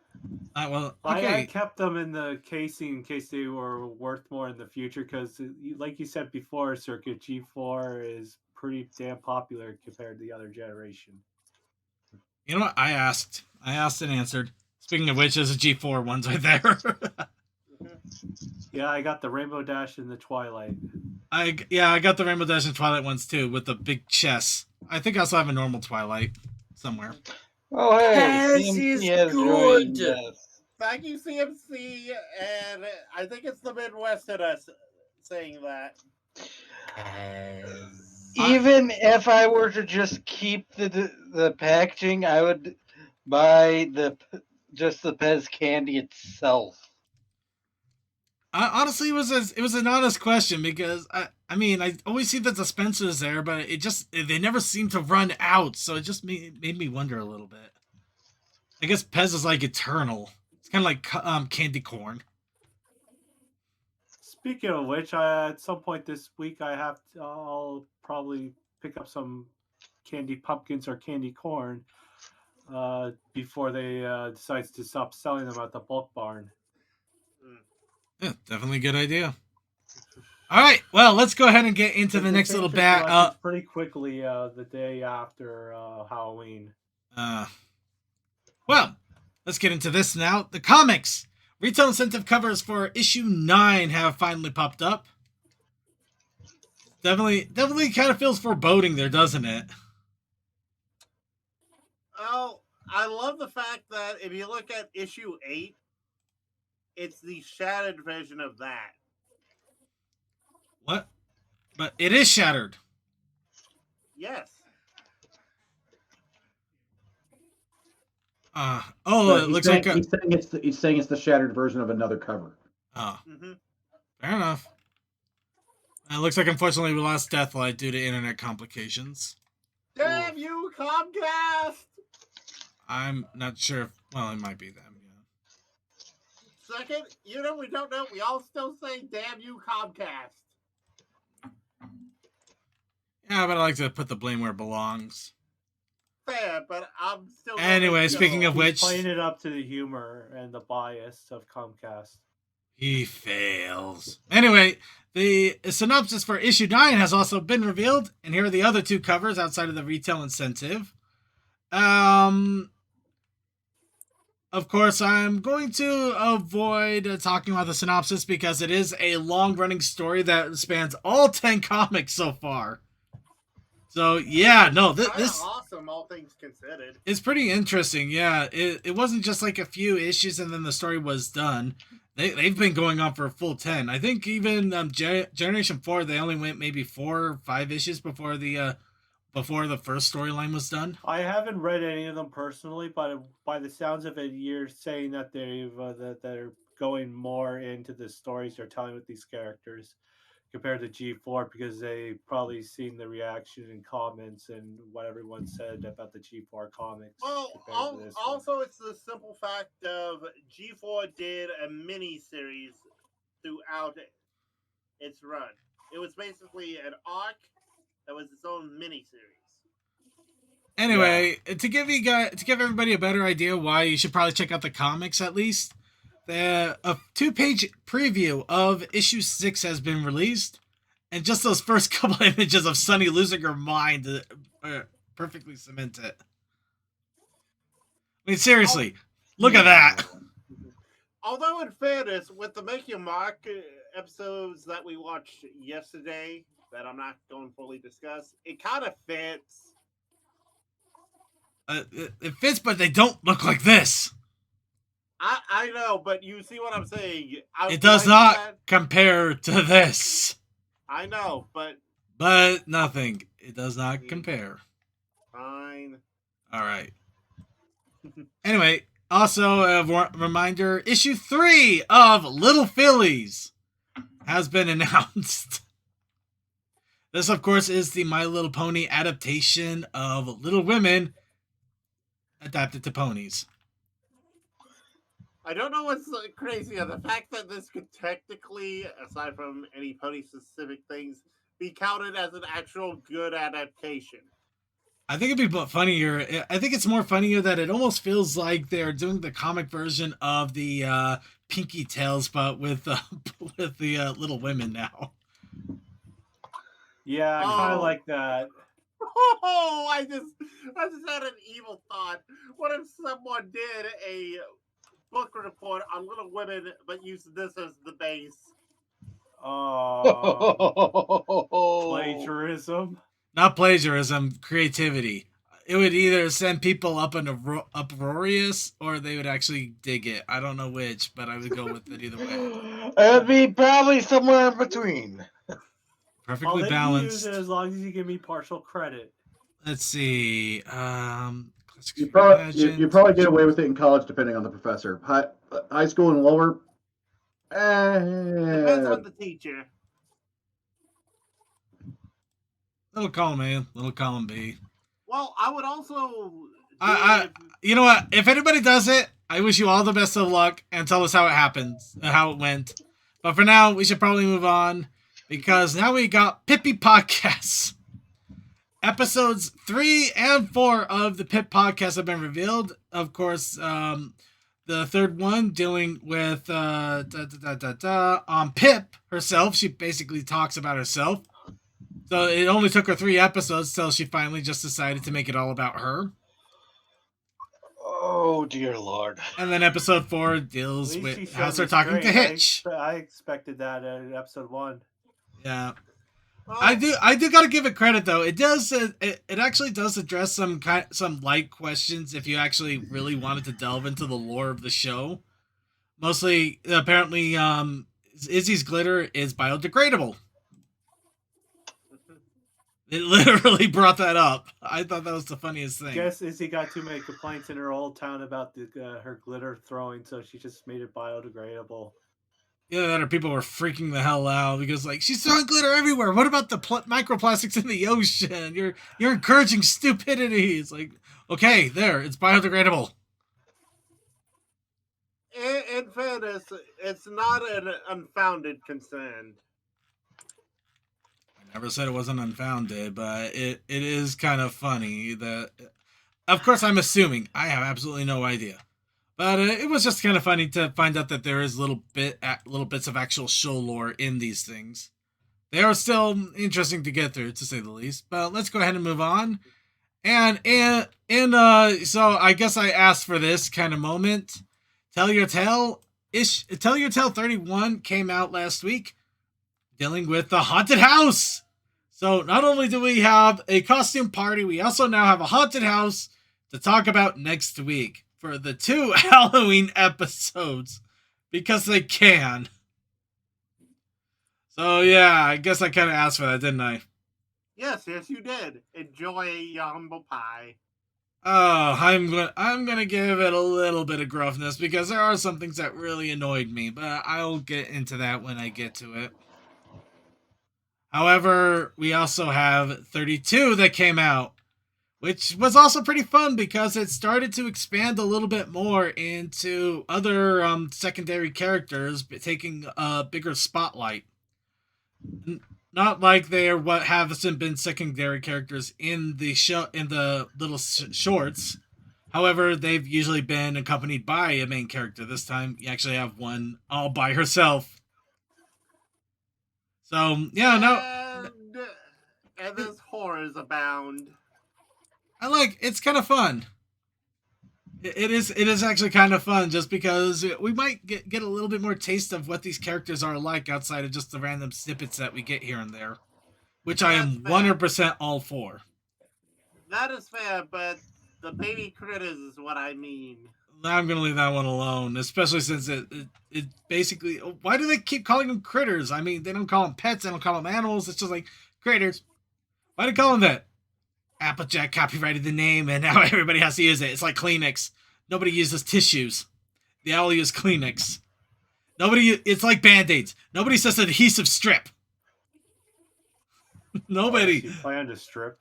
Well, okay. I kept them in the casing in case they were worth more in the future because, like you said before, Circuit G4 is pretty damn popular compared to the other generation. You know what? I asked and answered. Speaking of which, there's a G4 ones right there. Yeah, I got the Rainbow Dash and the Twilight. I got the Rainbow Dash and Twilight ones too, with the big chests. I think I also have a normal Twilight somewhere. Oh, hey, Pez CMC is has good. joined us. Thank you, CMC, and I think it's the Midwest in us saying that. Even if I were to just keep the packaging, I would buy just the Pez candy itself. Honestly, it was an honest question because I mean I always see the dispensers there, but they never seem to run out, so it just made me wonder a little bit. I guess Pez is like eternal. It's kind of like candy corn. Speaking of which, at some point this week, I'll probably pick up some candy pumpkins or candy corn before they decides to stop selling them at the bulk barn. Yeah, definitely a good idea. All right, well, let's go ahead and get into the next little bat. Pretty quickly the day after Halloween. Well, let's get into this now. The comics. Retail incentive covers for issue 9 have finally popped up. Definitely kind of feels foreboding there, doesn't it? Oh, I love the fact that if you look at issue 8, it's the shattered version of that. What? But it is shattered. Yes. It looks like he's saying it's the shattered version of another cover. Oh, fair enough. It looks like unfortunately we lost Deathlight due to internet complications. Damn you, Comcast! I'm not sure if, well, it might be them. Yeah. Second, we don't know. We all still say damn you, Comcast. Yeah, but I like to put the blame where it belongs. Fair, but I'm still. Anyway, speaking of which, playing it up to the humor and the bias of Comcast. He fails. Anyway, the synopsis for issue 9 has also been revealed, and here are the other 2 covers outside of the retail incentive. Of course, I'm going to avoid talking about the synopsis because it is a long-running story that spans all 10 comics so far. So, yeah, no, this awesome, all things considered. It's pretty interesting, yeah. It wasn't just like a few issues and then the story was done. They've been going on for a full 10. I think even Generation 4, they only went maybe 4 or 5 issues before the first storyline was done. I haven't read any of them personally, but by the sounds of it, you're saying that that they're going more into the stories they're telling with these characters compared to G4 because they've probably seen the reaction and comments and what everyone said about the G4 comics. Well, also it's the simple fact of G4 did a mini series throughout its run. It was basically an arc that was its own mini series. Anyway, to give everybody a better idea why you should probably check out the comics at least, a 2-page preview of issue 6 has been released, and just those first couple images of Sunny losing her mind perfectly cement it. I mean, seriously, look at that. Although, in fairness, with the Make Your Mark episodes that we watched yesterday, that I'm not going to fully discuss, it kind of fits. It fits, but they don't look like this. I know, but you see what I'm saying. It does not compare to this. I know, but nothing. It does not compare. Fine. All right. Anyway, also a reminder: issue 3 of Little Phillies has been announced. This, of course, is the My Little Pony adaptation of Little Women adapted to ponies. I don't know what's crazy of the fact that this could technically, aside from any pony-specific things, be counted as an actual good adaptation. I think it'd be funnier. I think it's more funnier that it almost feels like they're doing the comic version of the Pinky Tales, but with the Little Women now. Yeah, I kind of like that. Oh, I just had an evil thought. What if someone did a book report on Little Women, but used this as the base? Plagiarism. Not plagiarism, creativity. It would either send people up in uproarious, or they would actually dig it. I don't know which, but I would go with it either way. It'd be probably somewhere in between. Perfectly I'll balanced. Use it as long as you give me partial credit. Let's see. You probably get away with it in college, depending on the professor. High school and lower. Depends on the teacher. Little column A, little column B. Well, I would also. You know what? If anybody does it, I wish you all the best of luck and tell us how it happens and how it went. But for now, we should probably move on because now we got Pippi Podcasts. Episodes 3 and 4 of the Pip Podcast have been revealed. Of course, the third one dealing with Pip herself. She basically talks about herself. So it only took her 3 episodes till she finally just decided to make it all about her. Oh, dear Lord. And then episode 4 deals with how they're talking to Hitch. I expected that in episode 1. Yeah. I do gotta give it credit though. It does. It actually does address some light questions if you actually really wanted to delve into the lore of the show. Mostly, apparently, Izzy's glitter is biodegradable. It literally brought that up. I thought that was the funniest thing. I guess Izzy got too many complaints in her old town about her glitter throwing, so she just made it biodegradable. Yeah, that or people were freaking the hell out because, like, she's throwing glitter everywhere. What about the microplastics in the ocean? You're encouraging stupidity. It's like, okay, there, it's biodegradable. In fairness, it's not an unfounded concern. I never said it wasn't unfounded, but it is kind of funny that. Of course, I'm assuming. I have absolutely no idea. But it was just kind of funny to find out that there is little bits of actual show lore in these things. They are still interesting to get through, to say the least. But let's go ahead and move on. And so I guess I asked for this kind of moment. Tell Your Tale 31 came out last week, dealing with the haunted house. So not only do we have a costume party, we also now have a haunted house to talk about next week for the 2 Halloween episodes, because they can. So yeah, I guess I kind of asked for that, didn't I? Yes, you did. Enjoy your humble pie. Oh, I'm gonna give it a little bit of gruffness because there are some things that really annoyed me, but I'll get into that when I get to it. However, we also have 32 that came out, which was also pretty fun because it started to expand a little bit more into other secondary characters taking a bigger spotlight. Not like they are what haven't been secondary characters in the show in the little shorts. However, they've usually been accompanied by a main character. This time, you actually have one all by herself. So yeah, no. And there's horrors abound. it's kind of fun. It is actually kind of fun just because we might get a little bit more taste of what these characters are like outside of just the random snippets that we get here and there, which I am 100% all for. That is fair, but the baby critters is what I mean. I'm gonna leave that one alone, especially since it basically. Why do they keep calling them critters? I mean, they don't call them pets, they don't call them animals. It's just like critters. Why do they call them that? Applejack copyrighted the name, and now everybody has to use it. It's like Kleenex. Nobody uses tissues. They all use Kleenex. It's like Band-Aids. Nobody says adhesive strip. Nobody. You plan to strip?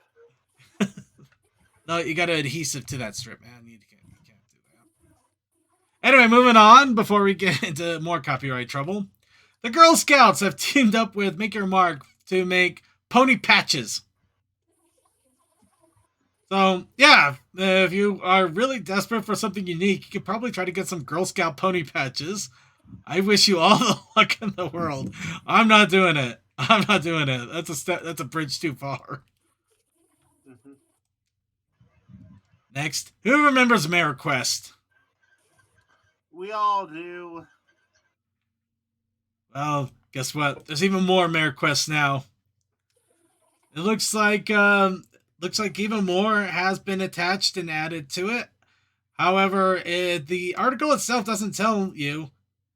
No, you got to adhesive to that strip, man. You can't do that. Anyway, moving on before we get into more copyright trouble. The Girl Scouts have teamed up with Make Your Mark to make pony patches. So, yeah, if you are really desperate for something unique, you could probably try to get some Girl Scout pony patches. I wish you all the luck in the world. I'm not doing it. That's a bridge too far. Mm-hmm. Next, who remembers MareQuest? We all do. Well, guess what? There's even more MareQuest now. It looks like even more has been attached and added to it. However, the article itself doesn't tell you.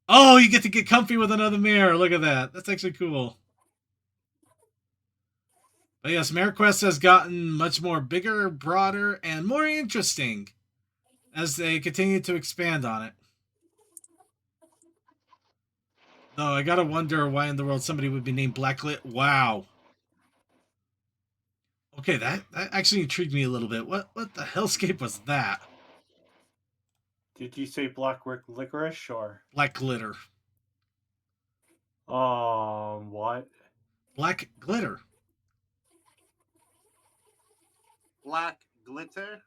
Oh, you get to get comfy with another mare. Look at that. That's actually cool. But yes, MareQuest has gotten much more bigger, broader, and more interesting as they continue to expand on it. Though I gotta wonder why in the world somebody would be named Blacklit. Wow. Okay, that actually intrigued me a little bit. What the hellscape was that? Did you say black licorice or Black glitter. what? Black glitter. Black glitter.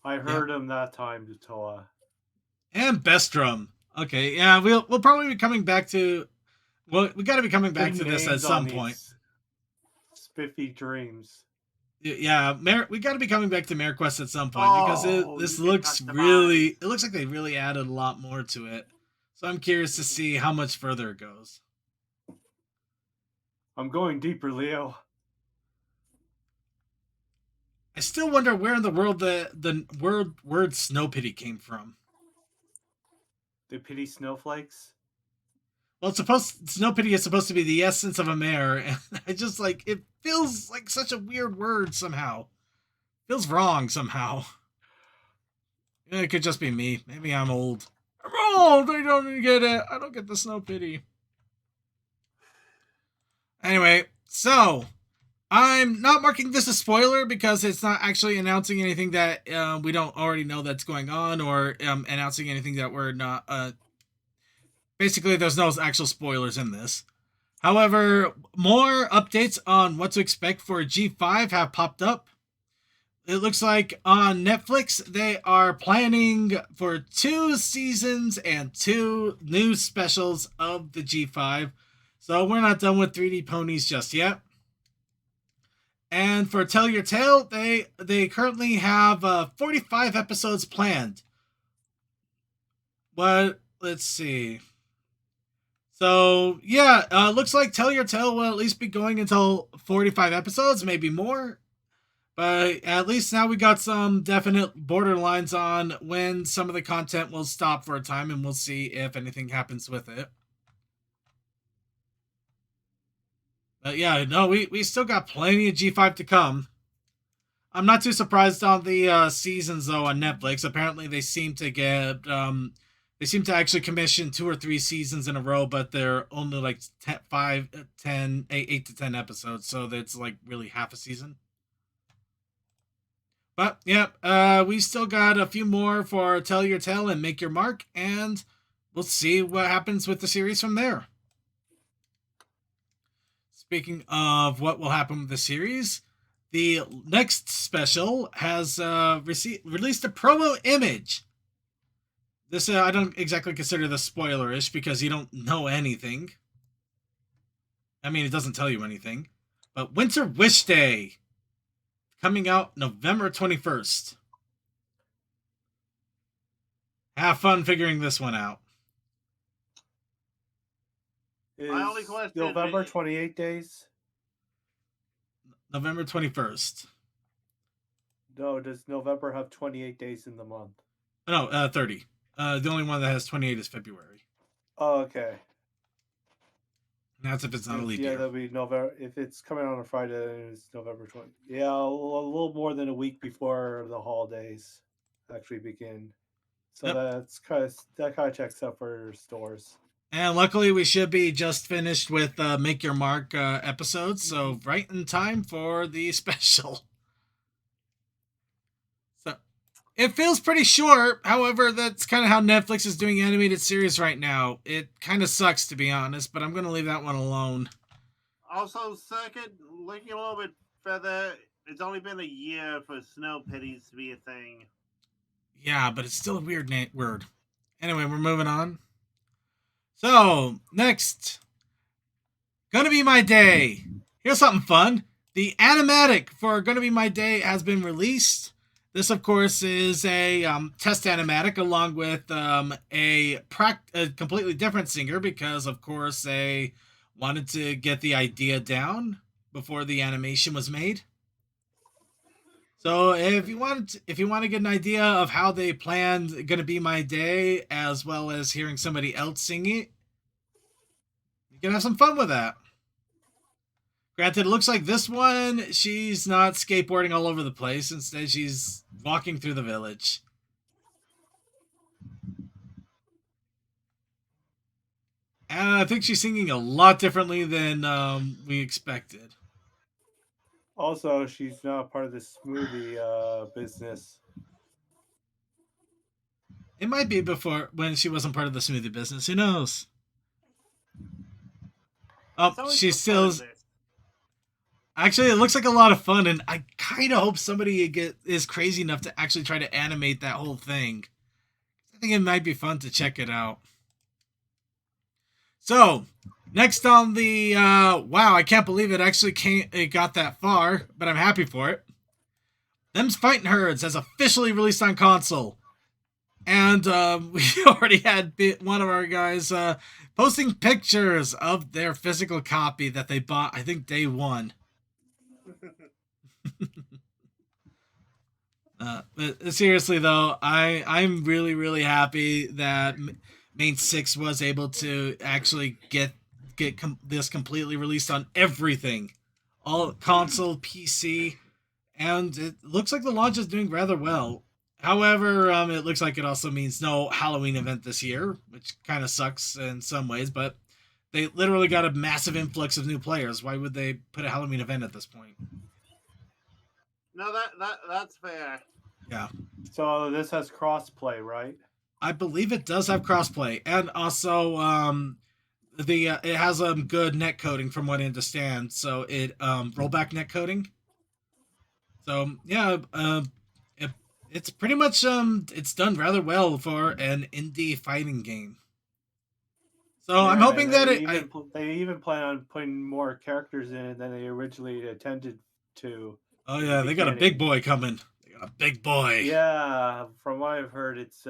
I heard him that time, Utoa. And Bestrum. Okay, yeah, we'll probably be coming back to. Well, we got to be coming back to this at some point. Spiffy dreams. Yeah, we got to be coming back to MareQuest at some point because this looks really. It looks like they really added a lot more to it. So I'm curious to see how much further it goes. I'm going deeper, Leo. I still wonder where in the world the word snow pity came from. They pity snowflakes? Well, snow pity is supposed to be the essence of a mare, and I just it feels like such a weird word somehow. Feels wrong somehow. It could just be me. Maybe I'm old. I'm old. I don't get it. I don't get the snow pity. Anyway, so I'm not marking this a spoiler because it's not actually announcing anything that we don't already know that's going on, or announcing anything that we're not. Basically, there's no actual spoilers in this. However, more updates on what to expect for G5 have popped up. It looks like on Netflix, they are planning for 2 seasons and 2 new specials of the G5. So we're not done with 3D ponies just yet. And for Tell Your Tale, they currently have 45 episodes planned. But let's see. So yeah, looks like Tell Your Tale will at least be going until 45 episodes, maybe more. But at least now we got some definite borderlines on when some of the content will stop for a time, and we'll see if anything happens with it. But yeah, no, we still got plenty of G5 to come. I'm not too surprised on the seasons though on Netflix. Apparently they seem to get they seem to actually commission 2 or 3 seasons in a row, but they're only like 8 to 10 episodes, so that's like really half a season. But yeah, we still got a few more for Tell Your Tale and Make Your Mark, and we'll see what happens with the series from there. Speaking of what will happen with the series, the next special has released a promo image. This I don't exactly consider this spoilerish because you don't know anything. I mean, it doesn't tell you anything. But Winter Wish Day coming out November 21st. Have fun figuring this one out. My only question November is, 28 days? November 21st. No, does November have 28 days in the month? No, 30. The only one that has 28 is February. Oh, okay. And that's if it's not a leap Yeah, year. that'll be November. If it's coming on a Friday, then it's November 20. Yeah, a little more than a week before the holidays actually begin. So Yep. that kind of checks out for stores. And luckily, we should be just finished with Make Your Mark episodes, so right in time for the special. So it feels pretty short. However, that's kind of how Netflix is doing animated series right now. It kind of sucks, to be honest, but I'm going to leave that one alone. also, second, looking a little bit further, it's only been a year for snow pitties to be a thing. Yeah, but it's still a weird word. Anyway, we're moving on. So, next. Gonna Be My Day. Here's something fun. The animatic for Gonna Be My Day has been released. This, of course, is a test animatic along with a completely different singer because, of course, they wanted to get the idea down before the animation was made. So if you want to get an idea of how they planned Gonna Be My Day, as well as hearing somebody else sing it, you can have some fun with that. Granted, it looks like this one, she's not skateboarding all over the place. Instead, she's walking through the village. And I think she's singing a lot differently than we expected. Also, she's not part of the smoothie business. It might be before when she wasn't part of the smoothie business. Who knows? Oh, she's still. Actually, it looks like a lot of fun, and I kind of hope somebody is crazy enough to actually try to animate that whole thing. I think it might be fun to check it out. So, next on the wow, I can't believe it got that far, but I'm happy for it. Them's Fighting Herds has officially released on console. And we already had one of our guys posting pictures of their physical copy that they bought, I think, day one. But seriously, though, I'm really, really happy that Main 6 was able to actually get this completely released on everything. All console, PC, and it looks like the launch is doing rather well. However, it looks like it also means no Halloween event this year, which kind of sucks in some ways, but they literally got a massive influx of new players. Why would they put a Halloween event at this point? No, that's fair. Yeah. So this has crossplay, right? I believe it does have crossplay, and also it has good net coding from what I understand. So it rollback net coding. So yeah, it's pretty much it's done rather well for an indie fighting game. So yeah, I'm hoping that they even plan on putting more characters in it than they originally intended to. Oh yeah, they got a big boy coming. They got a big boy. Yeah, from what I've heard, it's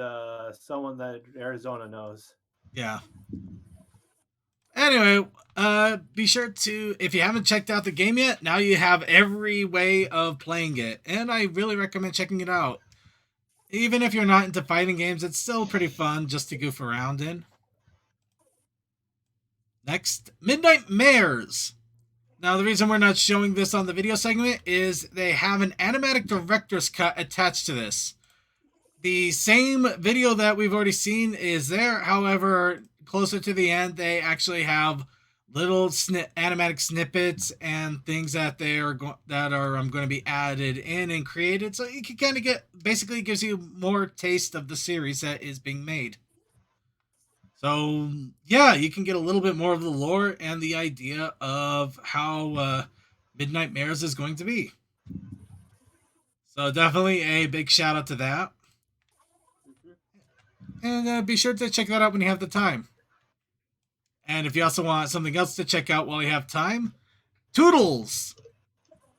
someone that Arizona knows. Yeah. Anyway, be sure to, if you haven't checked out the game yet, now you have every way of playing it, and I really recommend checking it out. Even if you're not into fighting games, it's still pretty fun just to goof around in. Next, Midnight Mares. Now, the reason we're not showing this on the video segment is they have an animatic director's cut attached to this. The same video that we've already seen is there. However, closer to the end, they actually have little animatic snippets and things that are going to be added in and created. So you can kind of basically gives you more taste of the series that is being made. So, yeah, you can get a little bit more of the lore and the idea of how Midnight Mares is going to be. So, definitely a big shout out to that. And be sure to check that out when you have the time. And if you also want something else to check out while you have time, Toodles!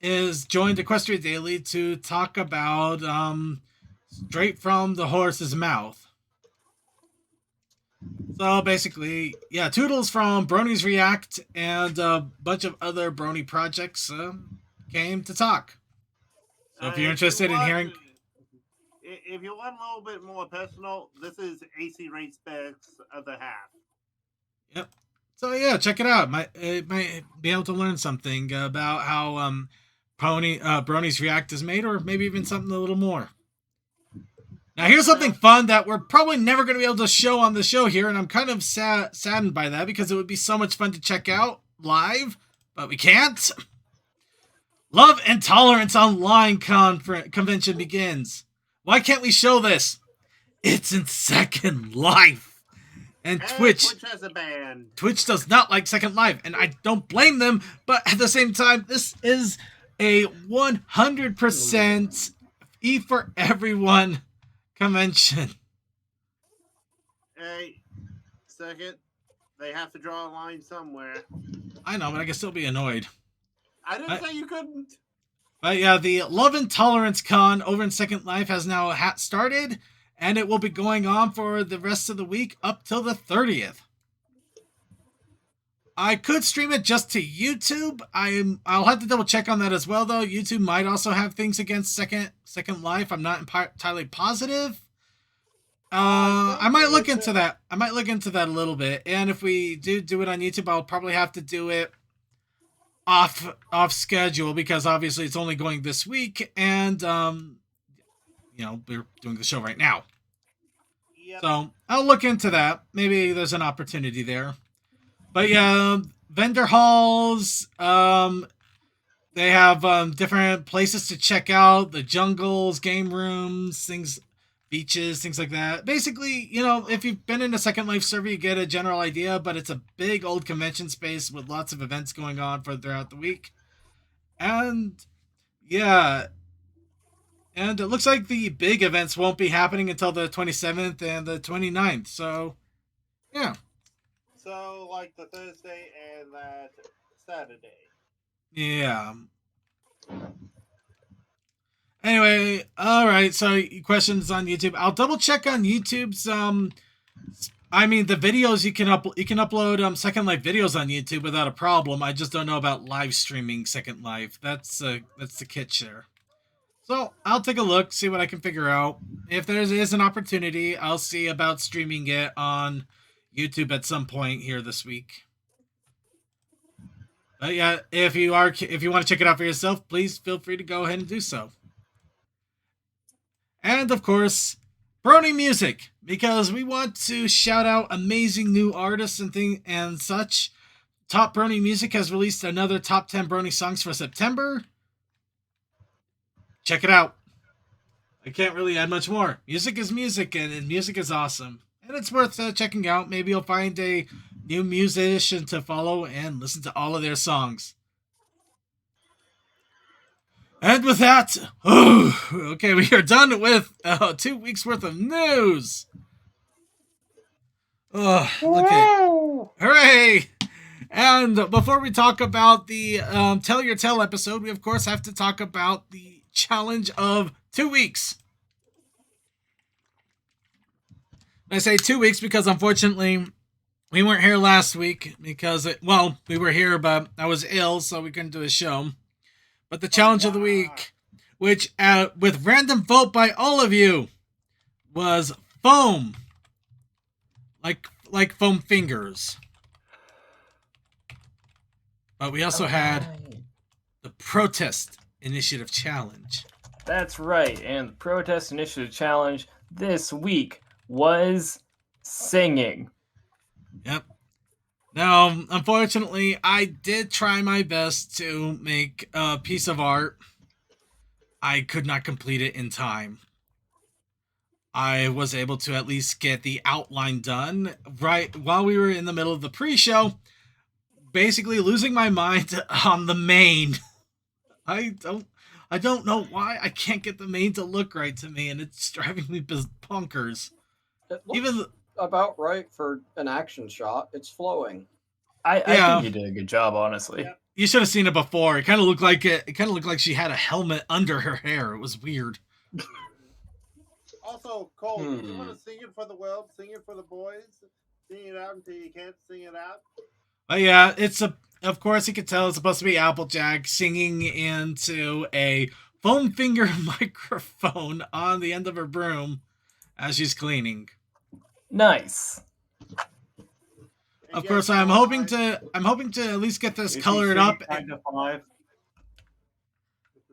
is joined Equestria Daily to talk about straight from the horse's mouth. So basically, yeah, Toodles from Brony's React and a bunch of other Brony projects came to talk. So if you're interested in hearing... If you want a little bit more personal, this is AC Rate Specs Other Half. Yep. So yeah, check it out. Might be able to learn something about how Brony's React is made, or maybe even something a little more. Now here's something fun that we're probably never going to be able to show on the show here, and I'm kind of saddened by that because it would be so much fun to check out live, but we can't. Love and Tolerance Online convention begins. Why can't we show this? It's in Second Life. And Twitch has a ban. Twitch does not like Second Life, and I don't blame them, but at the same time, this is a 100% E for everyone convention. Hey, second, they have to draw a line somewhere. I know, but I can still be annoyed. I didn't say you couldn't. But yeah, the Love and Tolerance Con over in Second Life has now started, and it will be going on for the rest of the week up till the 30th. I could stream it just to YouTube. I'll have to double check on that as well, though. YouTube might also have things against Second Life. I'm not entirely positive. I might look into that. I might look into that a little bit. And if we do it on YouTube, I'll probably have to do it off schedule, because obviously it's only going this week, and we're doing the show right now. Yep. So I'll look into that. Maybe there's an opportunity there. But yeah, vendor halls, they have different places to check out, the jungles, game rooms, beaches, things like that. Basically, if you've been in a Second Life server, you get a general idea, but it's a big old convention space with lots of events going on throughout the week. And yeah, and it looks like the big events won't be happening until the 27th and the 29th. So, yeah. So, like the Thursday and that Saturday. Yeah. Anyway, all right. So questions on YouTube. I'll double check on YouTube's. The videos you can upload Second Life videos on YouTube without a problem. I just don't know about live streaming Second Life. That's the catch there. So I'll take a look, see what I can figure out. If there is an opportunity, I'll see about streaming it on YouTube at some point here this week. But yeah, if you want to check it out for yourself, please feel free to go ahead and do so. And of course, Brony music, because we want to shout out amazing new artists and such. Top Brony Music has released another top 10 Brony songs for September. Check it out. I can't really add much more. Music is music, and music is awesome. And it's worth checking out. Maybe you'll find a new musician to follow and listen to all of their songs. And with that, okay, we are done with 2 weeks worth of news. Okay. Hooray! And before we talk about the Tell Your Tale episode, we of course have to talk about the challenge of 2 weeks. I say 2 weeks because unfortunately we weren't here last week because we were here, but I was ill, so we couldn't do a show. But the challenge of the week, which with random vote by all of you, was foam. Like foam fingers. But we also had the Protest Initiative Challenge. That's right, and the Protest Initiative Challenge this week was singing. Yep. Now, unfortunately, I did try my best to make a piece of art. I could not complete it in time. I was able to at least get the outline done right while we were in the middle of the pre-show, basically losing my mind on the main. I don't know why I can't get the main to look right to me, and it's driving me bonkers. It looks about right for an action shot. It's flowing. I think you did a good job, honestly. Yep. You should have seen it before. It kind of looked like she had a helmet under her hair. It was weird. Also, Cole, you want to sing it for the world, sing it for the boys, sing it out until you can't sing it out. But yeah, of course you can tell it's supposed to be Applejack singing into a foam finger microphone on the end of her broom as she's cleaning. Nice. Of course, I'm hoping to at least get this colored up. Kind of 5.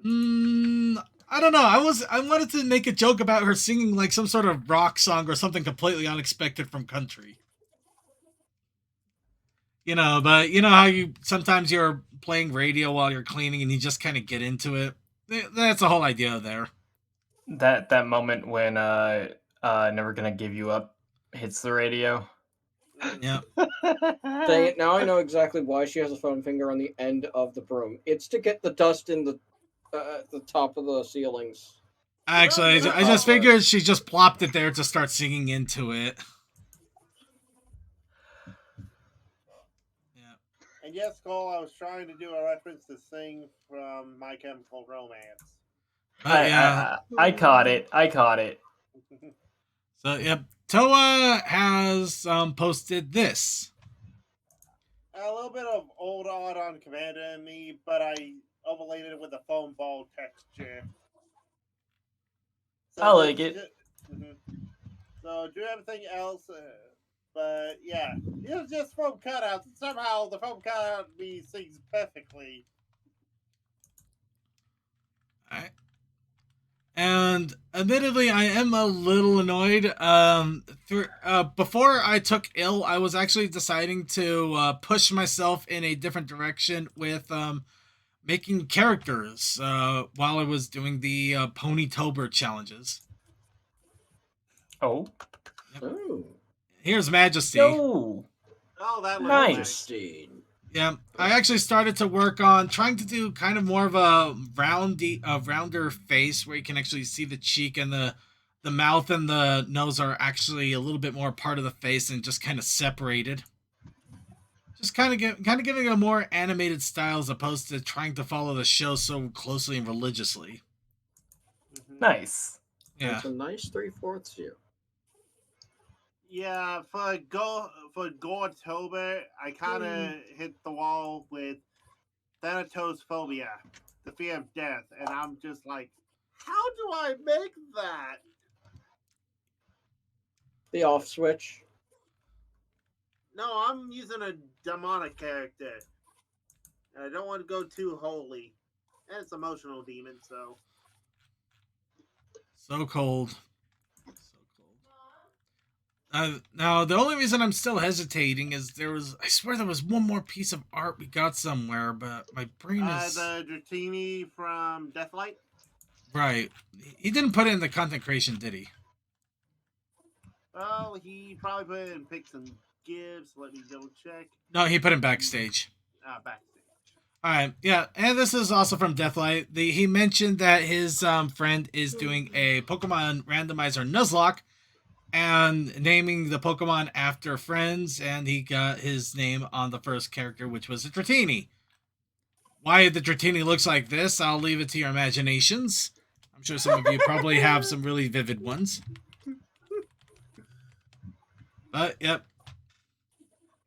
I don't know. I wanted to make a joke about her singing like some sort of rock song or something completely unexpected from country. But you know how sometimes you're playing radio while you're cleaning and you just kind of get into it. That's the whole idea there. That moment when Never Gonna Give You Up hits the radio. Yeah. Dang it, now I know exactly why she has a foam finger on the end of the broom. It's to get the dust in the top of the ceilings. Actually, I just figured she just plopped it there to start singing into it. Yeah. And yes, Cole, I was trying to do a reference to Sing from My Chemical Romance. I caught it. So, yep. Toa has posted this. A little bit of old art on Commander and me, but I overlaid it with a foam ball texture. So I like it. So do everything else, but yeah, it's just foam cutouts. And somehow the foam cutout me sings perfectly. Alright. And admittedly, I am a little annoyed. Before I took ill, I was actually deciding to push myself in a different direction with making characters while I was doing the Ponytober challenges. Oh. Yep. Oh. Here's Majesty. Oh, that looks nice. Yeah, I actually started to work on trying to do kind of more of a rounder face where you can actually see the cheek and the mouth and the nose are actually a little bit more part of the face and just kind of separated. Just kind of giving it a more animated style as opposed to trying to follow the show so closely and religiously. Nice. Yeah. That's a nice 3/4 view. Yeah, for Goretober, I kind of hit the wall with thanatophobia, the fear of death, and I'm just like, how do I make that? The off switch. No, I'm using a demonic character, and I don't want to go too holy, and it's emotional demon, so. So cold. Now, the only reason I'm still hesitating is I swear there was one more piece of art we got somewhere, but my brain is... The Dratini from Deathlight? Right. He didn't put it in the content creation, did he? Well, he probably put it in Picks and Gives. Let me double check. No, he put it backstage. Backstage. Alright, yeah, and this is also from Deathlight. He mentioned that his friend is doing a Pokemon randomizer Nuzlocke, and naming the Pokemon after friends, and he got his name on the first character, which was a Dratini. Why the Dratini looks like this, I'll leave it to your imaginations. I'm sure some of you probably have some really vivid ones. But, yep.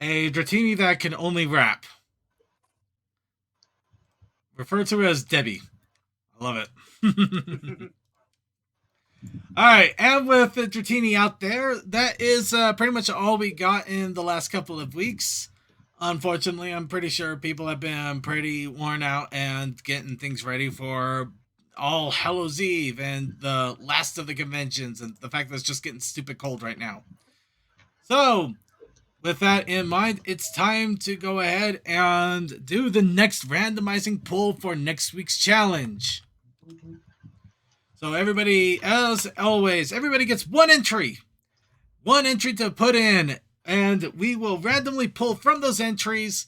A Dratini that can only rap. Referred to as Debbie. I love it. Alright, and with the Dratini out there, that is pretty much all we got in the last couple of weeks. Unfortunately, I'm pretty sure people have been pretty worn out and getting things ready for All Hallows Eve and the last of the conventions and the fact that it's just getting stupid cold right now. So, with that in mind, it's time to go ahead and do the next randomizing poll for next week's challenge. So everybody, as always, everybody gets one entry to put in, and we will randomly pull from those entries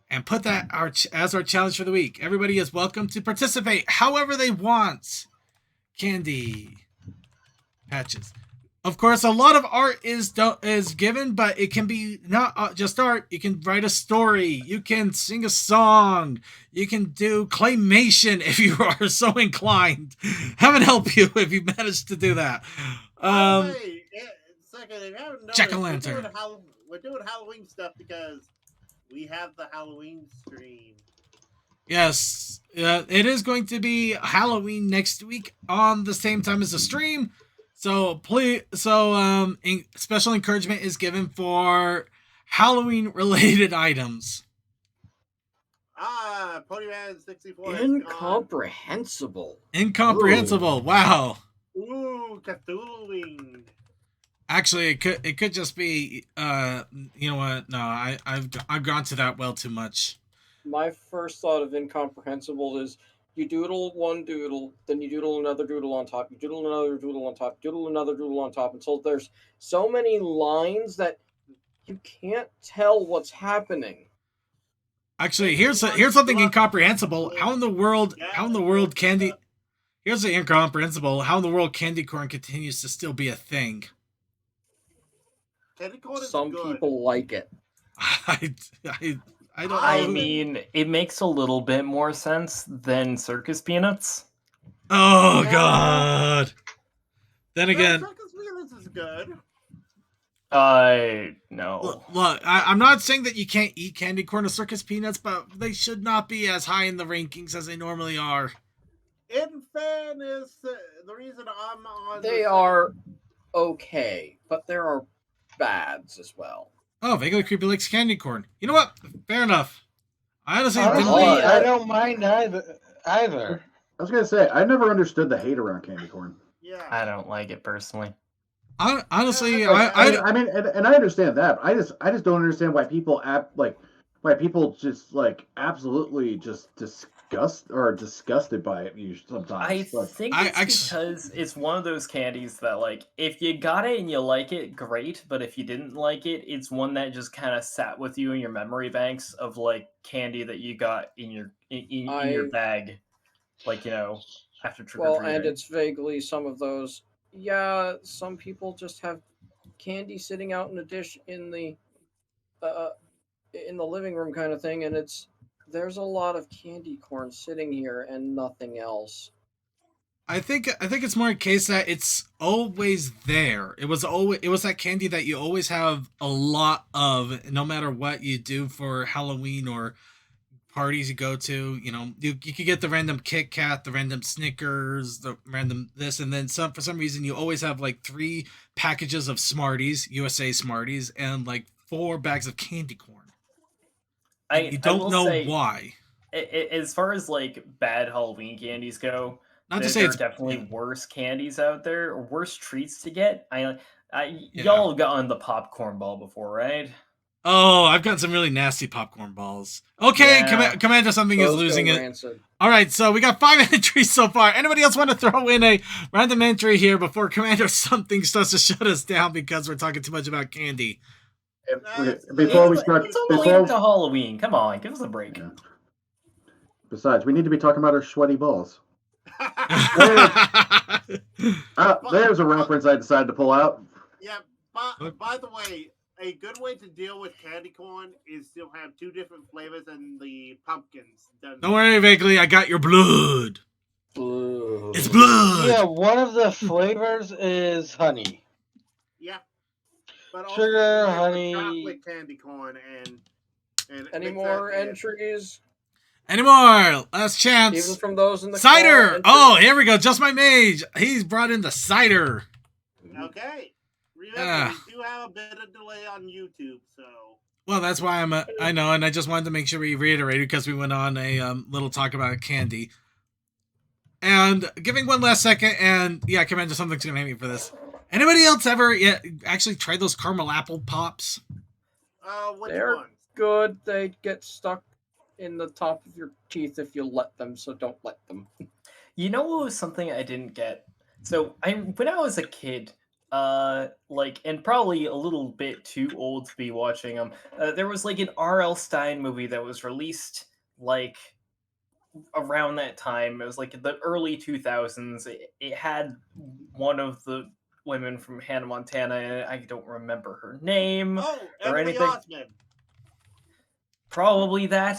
and put that as our challenge for the week. Everybody is welcome to participate however they want. Candy, Patches, Of course, a lot of art is given, but it can be not just art. You can write a story. You can sing a song. You can do claymation if you are so inclined. Heaven help you if you manage to do that. By the way, second, if you haven't noticed, Jack-o'-lantern. we're doing Halloween stuff because we have the Halloween stream. Yes, it is going to be Halloween next week on the same time as the stream. So please, special encouragement is given for Halloween related items. Ponyman64. Incomprehensible. Incomprehensible. Ooh. Wow. Ooh, Cthulhu. Actually, it could just be you know what? No, I've gone to that well too much. My first thought of incomprehensible is you doodle one doodle, then you doodle another doodle on top, you doodle another doodle on top, doodle another doodle on top, until there's so many lines that you can't tell what's happening. Actually, here's something incomprehensible. How in the world candy? Here's the incomprehensible. How in the world candy corn continues to still be a thing? Candy corn is Some good. people like it. I don't know. I mean, it makes a little bit more sense than circus peanuts. Oh God! Then No, again, circus peanuts is good. Look, No. I'm not saying that you can't eat candy corn or circus peanuts, but they should not be as high in the rankings as they normally are. In fairness, the reason I'm on They are okay, but there are bads as well. Oh, Vaguely Creepy likes candy corn. You know what? Fair enough. I honestly I don't mind either. I was gonna say I never understood the hate around candy corn. Yeah. I don't like it personally. Honestly, I mean, and I understand that. But I just don't understand why people why people just like absolutely just disgusted by it. Sometimes I think it's because it's one of those candies that, like, if you got it and you like it, great. But if you didn't like it, it's one that just kind of sat with you in your memory banks of like candy that you got in your your bag, like, you know, after trick or treating. Well, and it's vaguely some of those. Yeah, some people just have candy sitting out in a dish in the living room kind of thing, and there's a lot of candy corn sitting here and nothing else. I think it's more a case that it's always there. It was that candy that you always have a lot of, no matter what you do for Halloween or parties you go to. You know, you could get the random Kit Kat, the random Snickers, the random this, and then for some reason you always have like 3 packages of Smarties, USA Smarties, and like 4 bags of candy corn. You don't know why. As far as like bad Halloween candies go, not to say it's definitely worse candies out there, or worse treats to get. Y'all got on the popcorn ball before, right? Oh, I've gotten some really nasty popcorn balls. Okay, yeah. Commander something is losing it. Rancid. All right, so we got 5 entries so far. Anybody else want to throw in a random entry here before Commander something starts to shut us down because we're talking too much about candy? Before we start, it's only into Halloween. Come on, give us a break. Yeah. Besides, we need to be talking about our sweaty balls. There's a reference I decided to pull out. Yeah, by the way, a good way to deal with candy corn is to have 2 different flavors and the pumpkins. Don't worry, Vaguely, I got your blood. Blood. It's blood. Yeah, one of the flavors is honey. Yeah. But sugar, honey, chocolate candy corn, and any more entries? Any more? Last chance. Even from those in the cider. Oh, here we go. Just my mage. He's brought in the cider. Okay. Remember, we do have a bit of delay on YouTube, so. Well, that's why I know, and I just wanted to make sure we reiterated because we went on a little talk about candy. And giving one last second, and yeah, Commander, something's gonna hate me for this. Anybody else ever actually tried those caramel apple pops? They're good. They get stuck in the top of your teeth if you let them, so don't let them. You know what was something I didn't get? So when I was a kid, and probably a little bit too old to be watching them, there was like an R.L. Stine movie that was released like around that time. It was like the early 2000s. It had one of the women from Hannah Montana, and I don't remember her name Oh, or Emily anything. Osment. Probably that.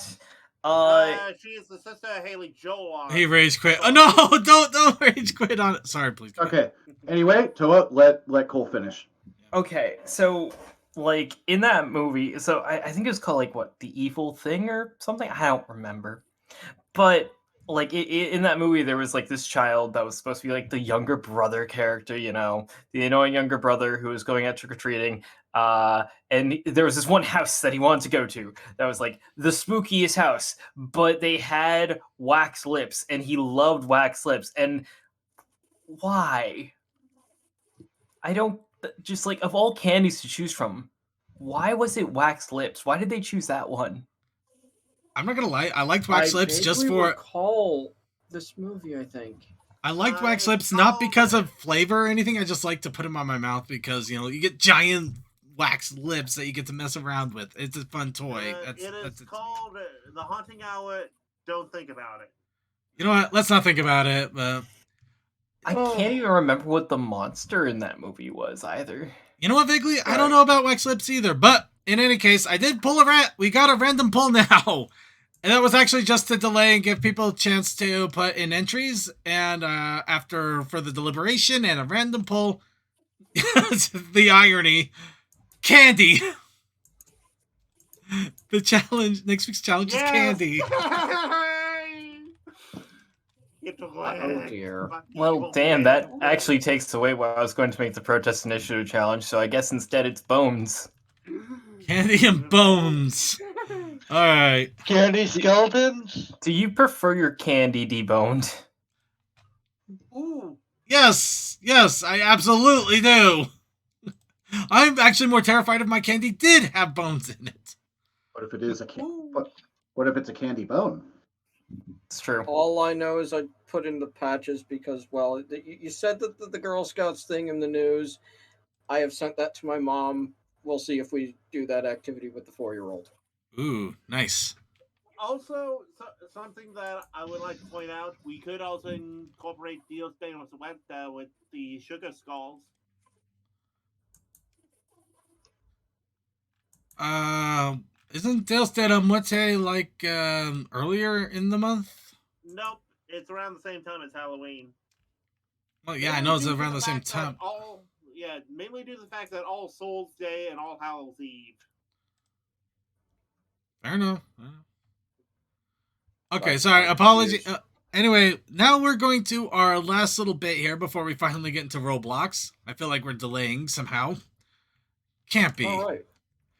She is the sister of Haley Joel Osment. He rage quit. Oh no! Don't rage quit on it. Sorry, please. Okay. Anyway, Toa, let Cole finish. Okay, so like in that movie, so I think it was called like what, The Evil Thing or something. I don't remember, but like in that movie, there was like this child that was supposed to be like the younger brother character, you know, the annoying younger brother who was going out trick or treating. And there was this one house that he wanted to go to that was like the spookiest house, but they had wax lips, and he loved wax lips. And why? I don't just like of all candies to choose from, why was it wax lips? Why did they choose that one? I'm not gonna lie. I liked wax lips just for recall this movie. I think I liked wax lips not because of flavor or anything. I just like to put them on my mouth because you know you get giant wax lips that you get to mess around with. It's a fun toy. That's called The Haunting Hour. Don't think about it. You know what? Let's not think about it. But I can't even remember what the monster in that movie was either. You know what, Vigley? I don't know about wax lips either. But in any case, I did pull a rat. We got a random pull now. And that was actually just to delay and give people a chance to put in entries. And after further deliberation and a random pull, the irony, candy. The challenge, next week's challenge is candy. Oh dear. Well, damn, that actually takes away what I was going to make the protest initiative challenge. So I guess instead it's bones. Candy and bones. All right. Candy skeletons? Do you prefer your candy deboned? Ooh. Yes, I absolutely do. I'm actually more terrified if my candy did have bones in it. What if it is what if it's a candy bone? It's true. All I know is I put in the patches because, well, you said that the Girl Scouts thing in the news. I have sent that to my mom. We'll see if we do that activity with the 4-year-old. Ooh, nice. Also, something that I would like to point out, we could also incorporate Dio Stainless Wet with the sugar skulls. Isn't Dale Statham Wete like earlier in the month? Nope, it's around the same time as Halloween. Well, yeah, I know it's around the same time. Mainly due to the fact that All Souls Day and All Hallows Eve. Fair enough. Okay, sorry, apology. Anyway, now we're going to our last little bit here before we finally get into Roblox. I feel like we're delaying somehow. Can't be. All right.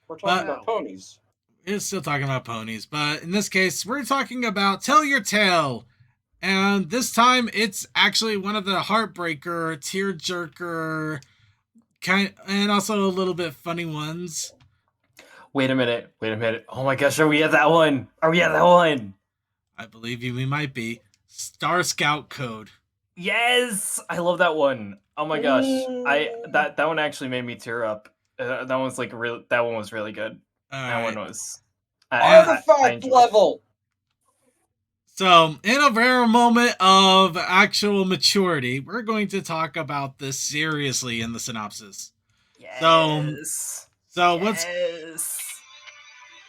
We're talking about ponies. We're still talking about ponies, but in this case, we're talking about Tell Your Tale. And this time, it's actually one of the heartbreaker, tearjerker, and also a little bit funny ones. Wait a minute. Oh my gosh, are we at that one? I believe we might be. Starscout Code. Yes! I love that one. Oh my gosh. That one actually made me tear up. That one was really good. That one was artifact level. So, in a rare moment of actual maturity, we're going to talk about this seriously in the synopsis. Yes.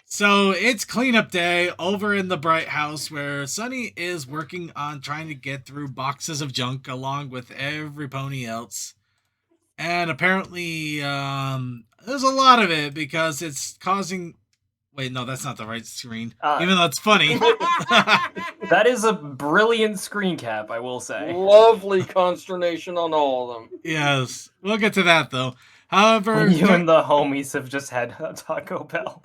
So it's cleanup day over in the Bright House where Sunny is working on trying to get through boxes of junk along with every pony else. And apparently, there's a lot of it because it's causing... Wait, no, that's not the right screen. Even though it's funny. That is a brilliant screen cap, I will say. Lovely consternation on all of them. Yes. We'll get to that, though. However... When you and the homies have just had a Taco Bell.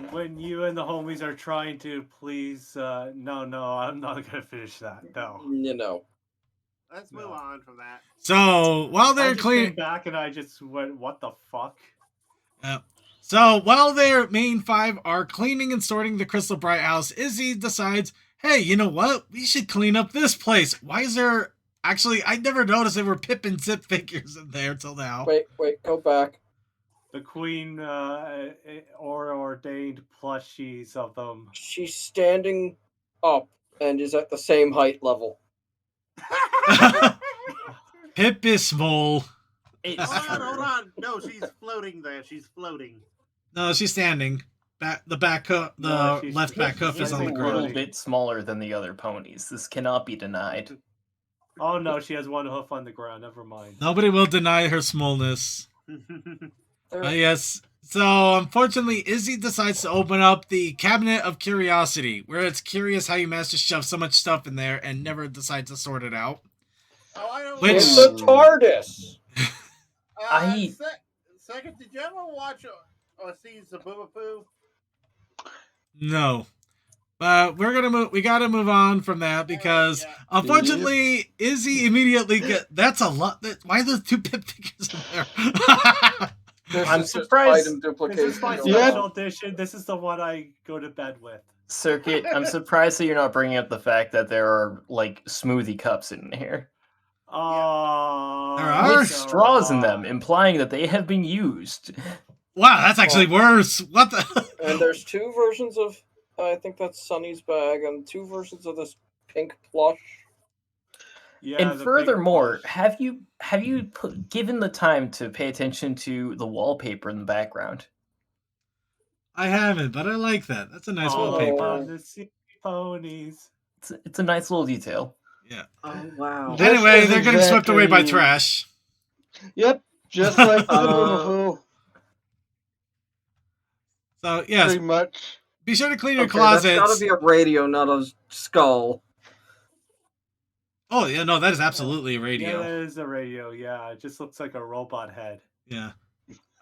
When you and the homies are trying to please... no, I'm not going to finish that. No. You know. Let's move on from that. So, while they're came back and I just went, what the fuck? So, while their main five are cleaning and sorting the Crystal Bright House, Izzy decides, hey, you know what? We should clean up this place. Why is there... Actually, I never noticed there were Pip and Zip figures in there till now. Wait, go back. The queen ordained plushies of them. She's standing up and is at the same height level. Pip is small. Hold on. No, she's floating there. She's floating. No, she's standing. The back hoof, left back hoof is on the a little ground. bit smaller than the other ponies. This cannot be denied. Oh no, she has one hoof on the ground. Never mind. Nobody will deny her smallness. Yes. So, unfortunately, Izzy decides to open up the Cabinet of Curiosity, where it's curious how you managed to shove so much stuff in there and never decide to sort it out. Oh, I don't Which... It's a TARDIS. Second, did you ever watch or see Zabubapoo? No. But we're gonna move. We gotta move on from that because, unfortunately, Izzy immediately that's a lot. Why are those 2 Pip figures in there? I'm surprised. This is my special edition. This is the one I go to bed with. Circuit, I'm surprised that you're not bringing up the fact that there are like smoothie cups in here. There are with straws in them, implying that they have been used. Wow, that's actually worse. What the? And there's 2 versions of. I think that's Sunny's bag, and 2 versions of this pink plush. Yeah, and furthermore, have you given the time to pay attention to the wallpaper in the background? I haven't, but I like that. That's a nice wallpaper. The sea ponies. It's a nice little detail. Yeah. Oh wow. Anyway, they're getting swept away by trash. Yep, just like the Boo. So yes, pretty much. Be sure to clean your closets. That's gotta be a radio, not a skull. Oh yeah, no, that is absolutely a radio. Yeah, that is a radio. Yeah, it just looks like a robot head. Yeah.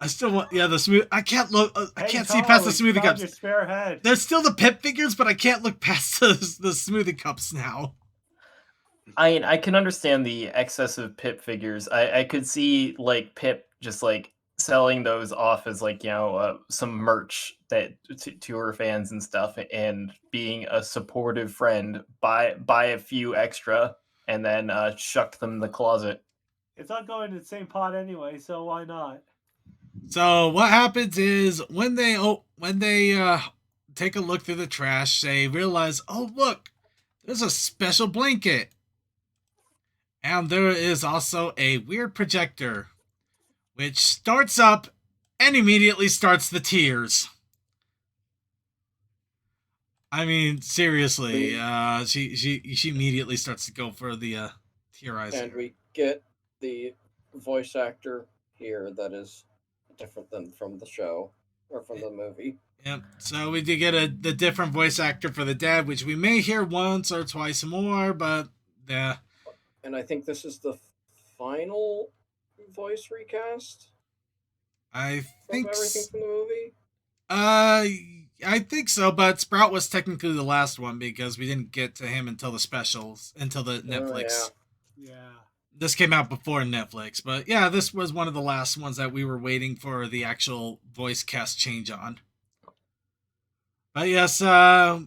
I still want, the smooth. I can't look. I can't see past the smoothie cups. Your spare head. There's still the Pip figures, but I can't look past the smoothie cups now. I can understand the excessive Pip figures. I could see like Pip just like selling those off as like some merch that to her fans and stuff, and being a supportive friend. Buy a few extra and then chuck them in the closet. It's not going to the same pot anyway, so why not? So what happens is when they take a look through the trash, they realize, oh look, there's a special blanket, and there is also a weird projector, which starts up and immediately starts the tears. I mean, seriously, she immediately starts to go for the tear eyes. And we get the voice actor here that is different than from the show or from the movie. Yep. So we did get the different voice actor for the dad, which we may hear once or twice more, but yeah. And I think this is the final voice recast. I think everything from the movie. I think so, but Sprout was technically the last one because we didn't get to him until the specials, until the Netflix. Yeah. This came out before Netflix, but yeah, this was one of the last ones that we were waiting for the actual voice cast change on. But yes, her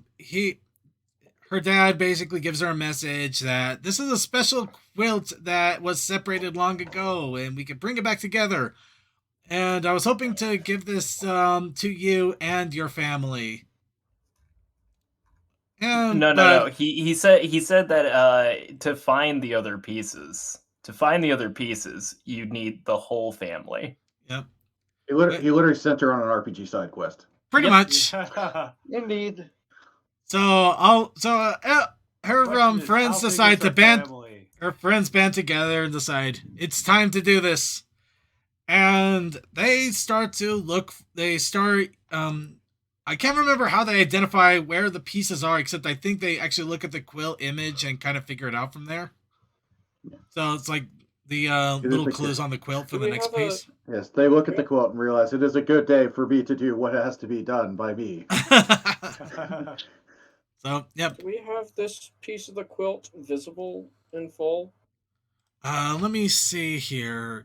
dad basically gives her a message that this is a special quilt that was separated long ago, and we can bring it back together. And I was hoping to give this to you and your family. No. He said that to find the other pieces, you need the whole family. Yep. He literally sent her on an RPG side quest. Pretty much. Indeed. So her friends decide to band. Her friends band together and decide it's time to do this. And they start to look. They start. I can't remember how they identify where the pieces are, except I think they actually look at the quilt image and kind of figure it out from there. So it's like the little clues on the quilt for the next piece. Yes, they look at the quilt and realize it is a good day for me to do what has to be done by me. So, yep. Do we have this piece of the quilt visible in full? Let me see here.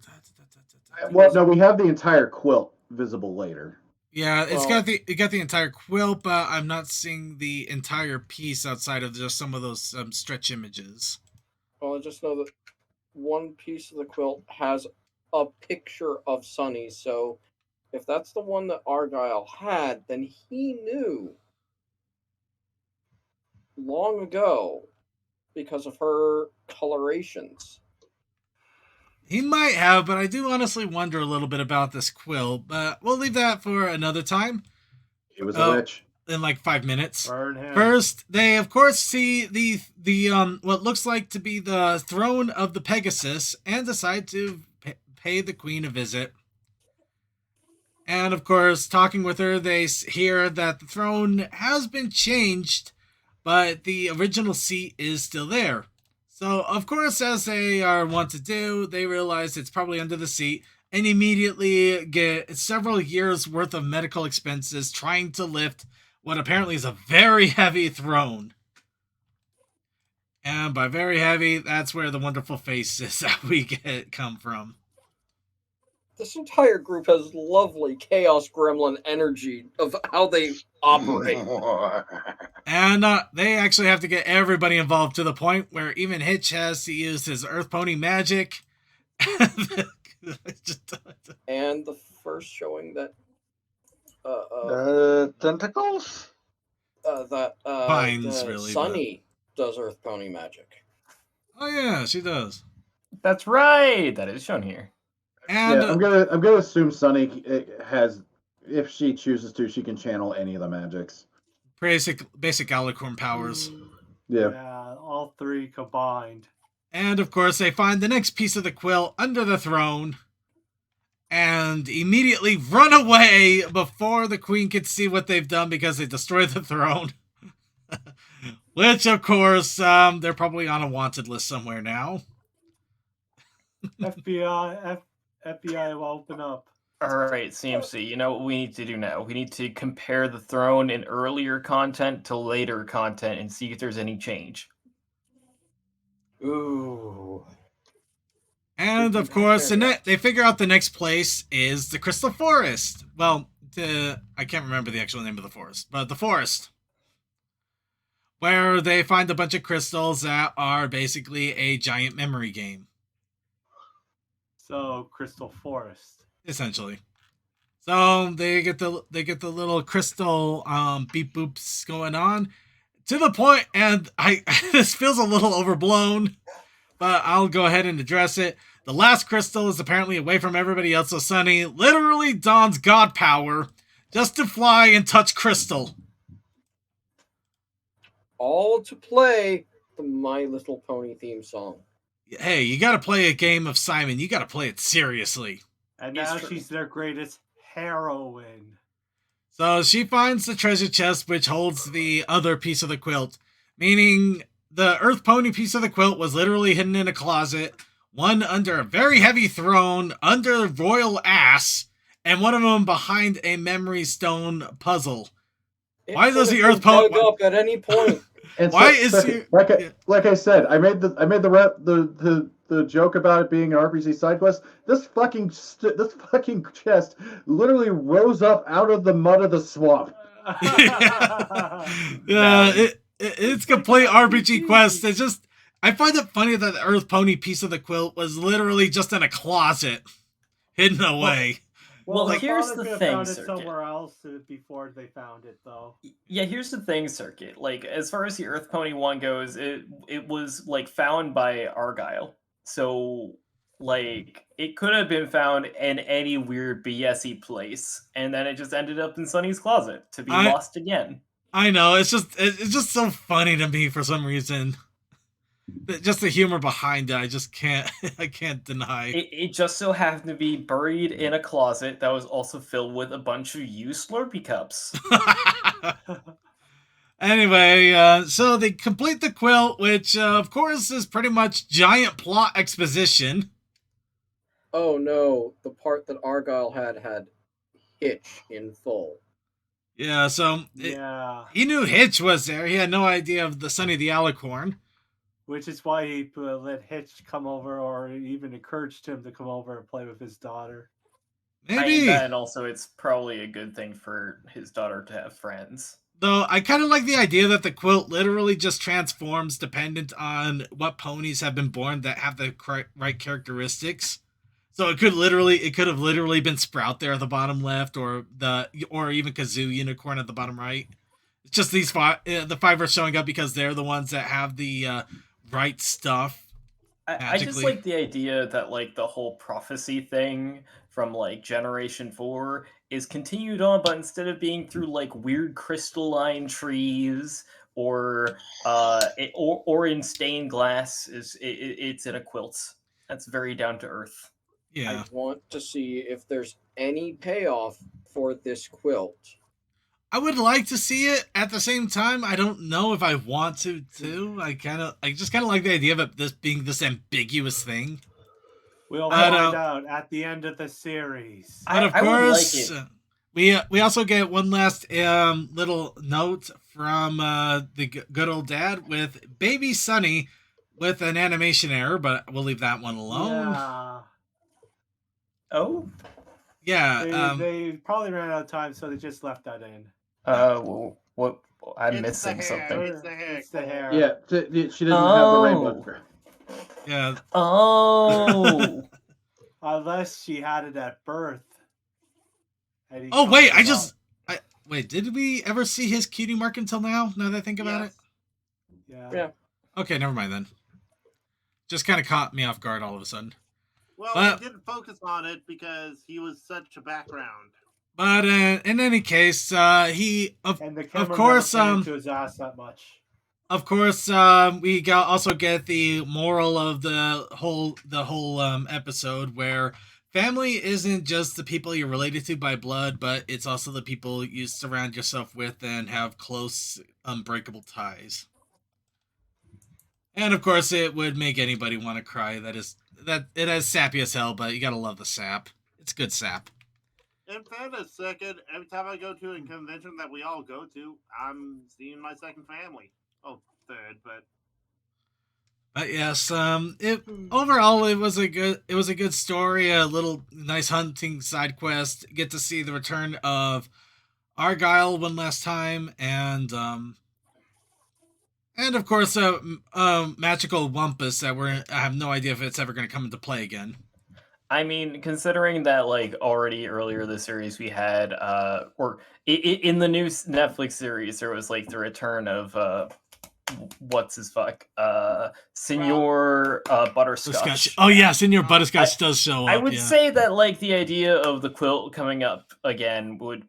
Well, no, we have the entire quilt visible later. Yeah, it got the entire quilt, but I'm not seeing the entire piece outside of just some of those stretch images. Well, I just know that one piece of the quilt has a picture of Sunny, so if that's the one that Argyle had, then he knew long ago because of her colorations. He might have, but I do honestly wonder a little bit about this quill. But we'll leave that for another time. He was a witch. In like 5 minutes. Burn him. First, they of course see the what looks like to be the throne of the Pegasus and decide to pay the queen a visit. And of course, talking with her, they hear that the throne has been changed, but the original seat is still there. So, of course, as they are wont to do, they realize it's probably under the seat and immediately get several years' worth of medical expenses trying to lift what apparently is a very heavy throne. And by very heavy, that's where the wonderful faces that we come from. This entire group has lovely Chaos Gremlin energy of how they operate. And they actually have to get everybody involved to the point where even Hitch has to use his Earth Pony magic. And the first showing that tentacles? Vines, really. Sunny does Earth Pony magic. Oh yeah, she does. That's right. That is shown here. And yeah, I'm gonna assume Sunny has, if she chooses to, she can channel any of the magics. Basic Alicorn powers. Yeah, all three combined. And of course, they find the next piece of the quill under the throne, and immediately run away before the queen can see what they've done because they destroyed the throne. Which, of course, they're probably on a wanted list somewhere now. FBI will open up. All right, CMC, you know what we need to do now? We need to compare the throne in earlier content to later content and see if there's any change. Ooh. And, of course, they figure out the next place is the Crystal Forest. Well, I can't remember the actual name of the forest, but the forest. Where they find a bunch of crystals that are basically a giant memory game. So, Crystal Forest. Essentially. So they get the little crystal beep boops going on to the point, and this feels a little overblown, but I'll go ahead and address it. The last crystal is apparently away from everybody else, so Sunny literally dons god power just to fly and touch crystal. All to play the My Little Pony theme song. Hey, you gotta play a game of Simon. You gotta play it seriously. And now she's their greatest heroine. So she finds the treasure chest, which holds the other piece of the quilt. Meaning, the Earth Pony piece of the quilt was literally hidden in a closet, one under a very heavy throne, under royal ass, and one of them behind a memory stone puzzle. Why does the Earth Pony dug up at any point? And why so, is he... like I said, I made the joke about it being an RPG side quest. This fucking chest literally rose up out of the mud of the swamp. Yeah, it's complete RPG quest. It's just, I find it funny that the Earth Pony piece of the quilt was literally just in a closet, hidden away. Well, like, here's the thing, found it Circuit. somewhere else before they found it, though. Yeah, here's the thing, Circuit. Like, as far as the Earth Pony one goes, it was, like, found by Argyle. So, like, it could have been found in any weird BS-y place, and then it just ended up in Sunny's closet to be lost again. I know, it's just so funny to me for some reason. Just the humor behind it, I can't deny. It just so happened to be buried in a closet that was also filled with a bunch of used Slurpee cups. Anyway, so they complete the quilt, which of course is pretty much giant plot exposition. Oh no, the part that Argyle had Hitch in full. Yeah, so he knew Hitch was there. He had no idea of the Sunny the Alicorn. Which is why he let Hitch come over, or even encouraged him to come over and play with his daughter. Maybe. And also, it's probably a good thing for his daughter to have friends. Though, I kind of like the idea that the quilt literally just transforms dependent on what ponies have been born that have the right characteristics. So it could have literally been Sprout there at the bottom left, or even Kazoo Unicorn at the bottom right. It's just these five, the five are showing up because they're the ones that have the right stuff. I just like the idea that like the whole prophecy thing from like Generation 4 is continued on, but instead of being through like weird crystalline trees or or in stained glass, it's in a quilt. That's very down to earth. Yeah. I want to see if there's any payoff for this quilt. I would like to see it. At the same time, I don't know if I want to too. I just kind of like the idea of it, this being this ambiguous thing. We'll find out at the end of the series. But of course, like we also get one last little note from the good old dad with Baby Sunny with an animation error, but we'll leave that one alone. Yeah. Oh. Yeah. They probably ran out of time, so they just left that in. What? I'm missing something. It's the hair. Yeah, she doesn't have the rainbow. Yeah. Oh. Unless she had it at birth. Oh wait, wait. Did we ever see his cutie mark until now? Now that I think about it. Yeah. Okay, never mind then. Just kind of caught me off guard all of a sudden. Well, we didn't focus on it because he was such a background. But in any case, he of course to his ass that much. Of course, we also get the moral of the whole episode where family isn't just the people you're related to by blood, but it's also the people you surround yourself with and have close, unbreakable ties. And of course, it would make anybody want to cry. That it has sappy as hell, but you gotta love the sap. It's good sap. In fairness, second, every time I go to a convention that we all go to, I'm seeing my second family. Oh, third, but yes, overall it was a good story. A little nice hunting side quest. Get to see the return of Argyle one last time, and of course magical Wumpus that I have no idea if it's ever going to come into play again. I mean, considering that, like, already earlier this series we had, or in the new Netflix series, there was, like, the return of, what's his fuck? Senor Butterscotch. Oh, yeah, Senor Butterscotch does show up. I would say that, like, the idea of the quilt coming up again would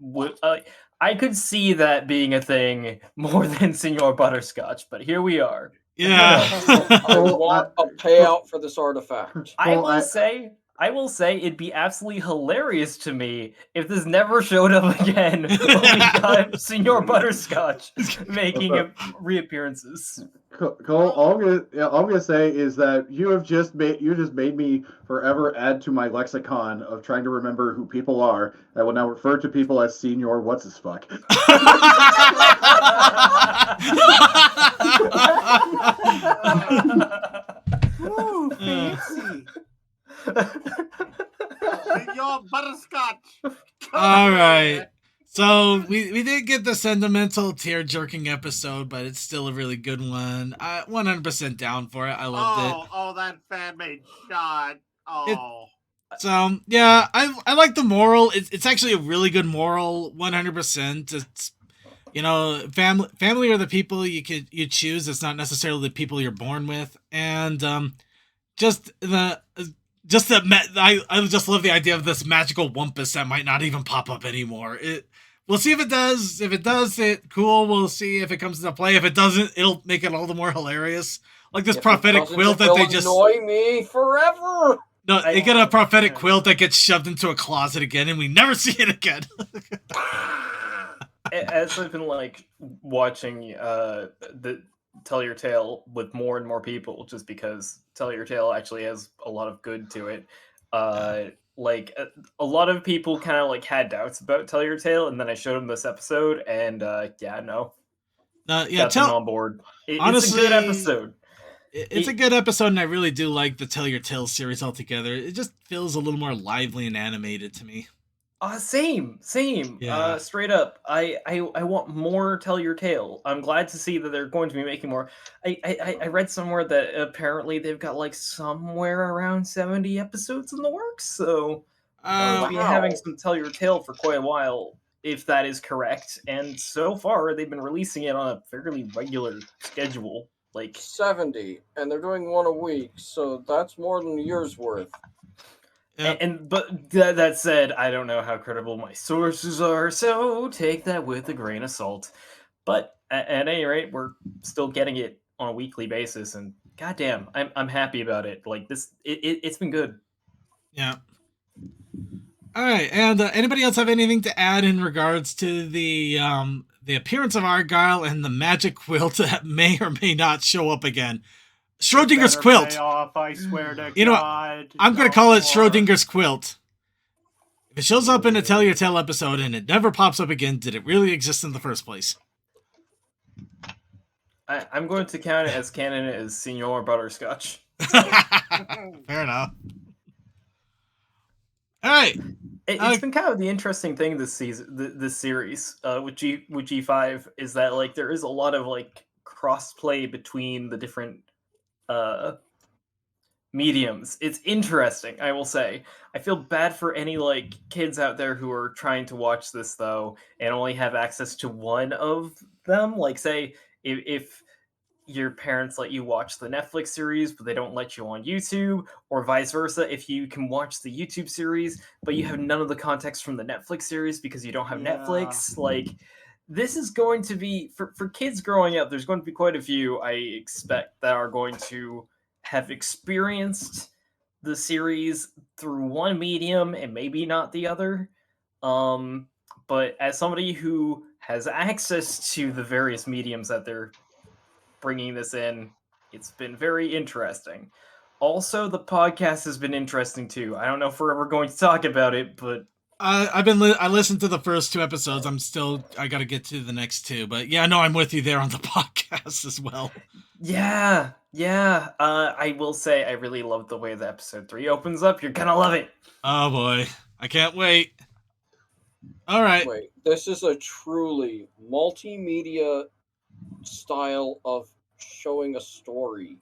I could see that being a thing more than Senor Butterscotch, but here we are. Yeah. I want a payout for this artifact. I will say it'd be absolutely hilarious to me if this never showed up again when we got Senor Butterscotch making reappearances. Cole, all I'm gonna say is that you just made me forever add to my lexicon of trying to remember who people are. I will now refer to people as Senior What's His Fuck. Ooh, fancy. Senor Butterscotch. All right. So we did get the sentimental tear-jerking episode, but it's still a really good one. 100% down for it. I loved it. Oh, that fan-made shot. Oh. So yeah, I like the moral. It's actually a really good moral. 100%. It's family are the people you choose. It's not necessarily the people you're born with, and I just love the idea of this magical Wumpus that might not even pop up anymore. We'll see if it does. If it does, cool. We'll see if it comes into play. If it doesn't, it'll make it all the more hilarious. Like this prophetic quilt that they just annoy me forever. No, they get a prophetic quilt that gets shoved into a closet again, and we never see it again. As I've been like watching the Tell Your Tale with more and more people, just because Tell Your Tale actually has a lot of good to it. Like a lot of people kind of like had doubts about Tell Your Tale, and then I showed them this episode, and got them on board. Honestly, it's a good episode. It's a good episode, and I really do like the Tell Your Tale series altogether. It just feels a little more lively and animated to me. Same. Yeah. Straight up. I want more Tell Your Tale. I'm glad to see that they're going to be making more. I read somewhere that apparently they've got like somewhere around 70 episodes in the works, so we'll be having some Tell Your Tale for quite a while, if that is correct. And so far, they've been releasing it on a fairly regular schedule. Like 70, and they're doing one a week, so that's more than a year's worth. And but that said, I don't know how credible my sources are, so take that with a grain of salt. But at any rate, we're still getting it on a weekly basis, and goddamn, I'm happy about it. Like this, it's been good. Yeah. All right, and anybody else have anything to add in regards to the appearance of Argyle and the magic quilt that may or may not show up again? Schrodinger's Better quilt. pay off, I swear to You know what? God. I'm going to No call it more. Schrodinger's quilt. If it shows up in a Tell Your Tale episode and it never pops up again, did it really exist in the first place? I'm going to count it as canon as Senor Butterscotch. Fair enough. All right. It's been kind of the interesting thing this season, this series with G5 is that like there is a lot of like crossplay between the different mediums. It's interesting, I will say. I feel bad for any like kids out there who are trying to watch this though and only have access to one of them. Like say if your parents let you watch the Netflix series, but they don't let you on YouTube, or vice versa. If you can watch the YouTube series, but you have none of the context from the Netflix series because you don't have Netflix, like this is going to be for kids growing up. There's going to be quite a few I expect that are going to have experienced the series through one medium and maybe not the other. But as somebody who has access to the various mediums that they're bringing this in, it's been very interesting. Also, the podcast has been interesting too. I don't know if we're ever going to talk about it, but I listened to the first 2 episodes. I got to get to the next 2, but yeah, no, I'm with you there on the podcast as well. Yeah. I will say I really love the way the episode 3 opens up. You're gonna love it. Oh boy, I can't wait. All right. Wait, this is a truly multimedia style of showing a story.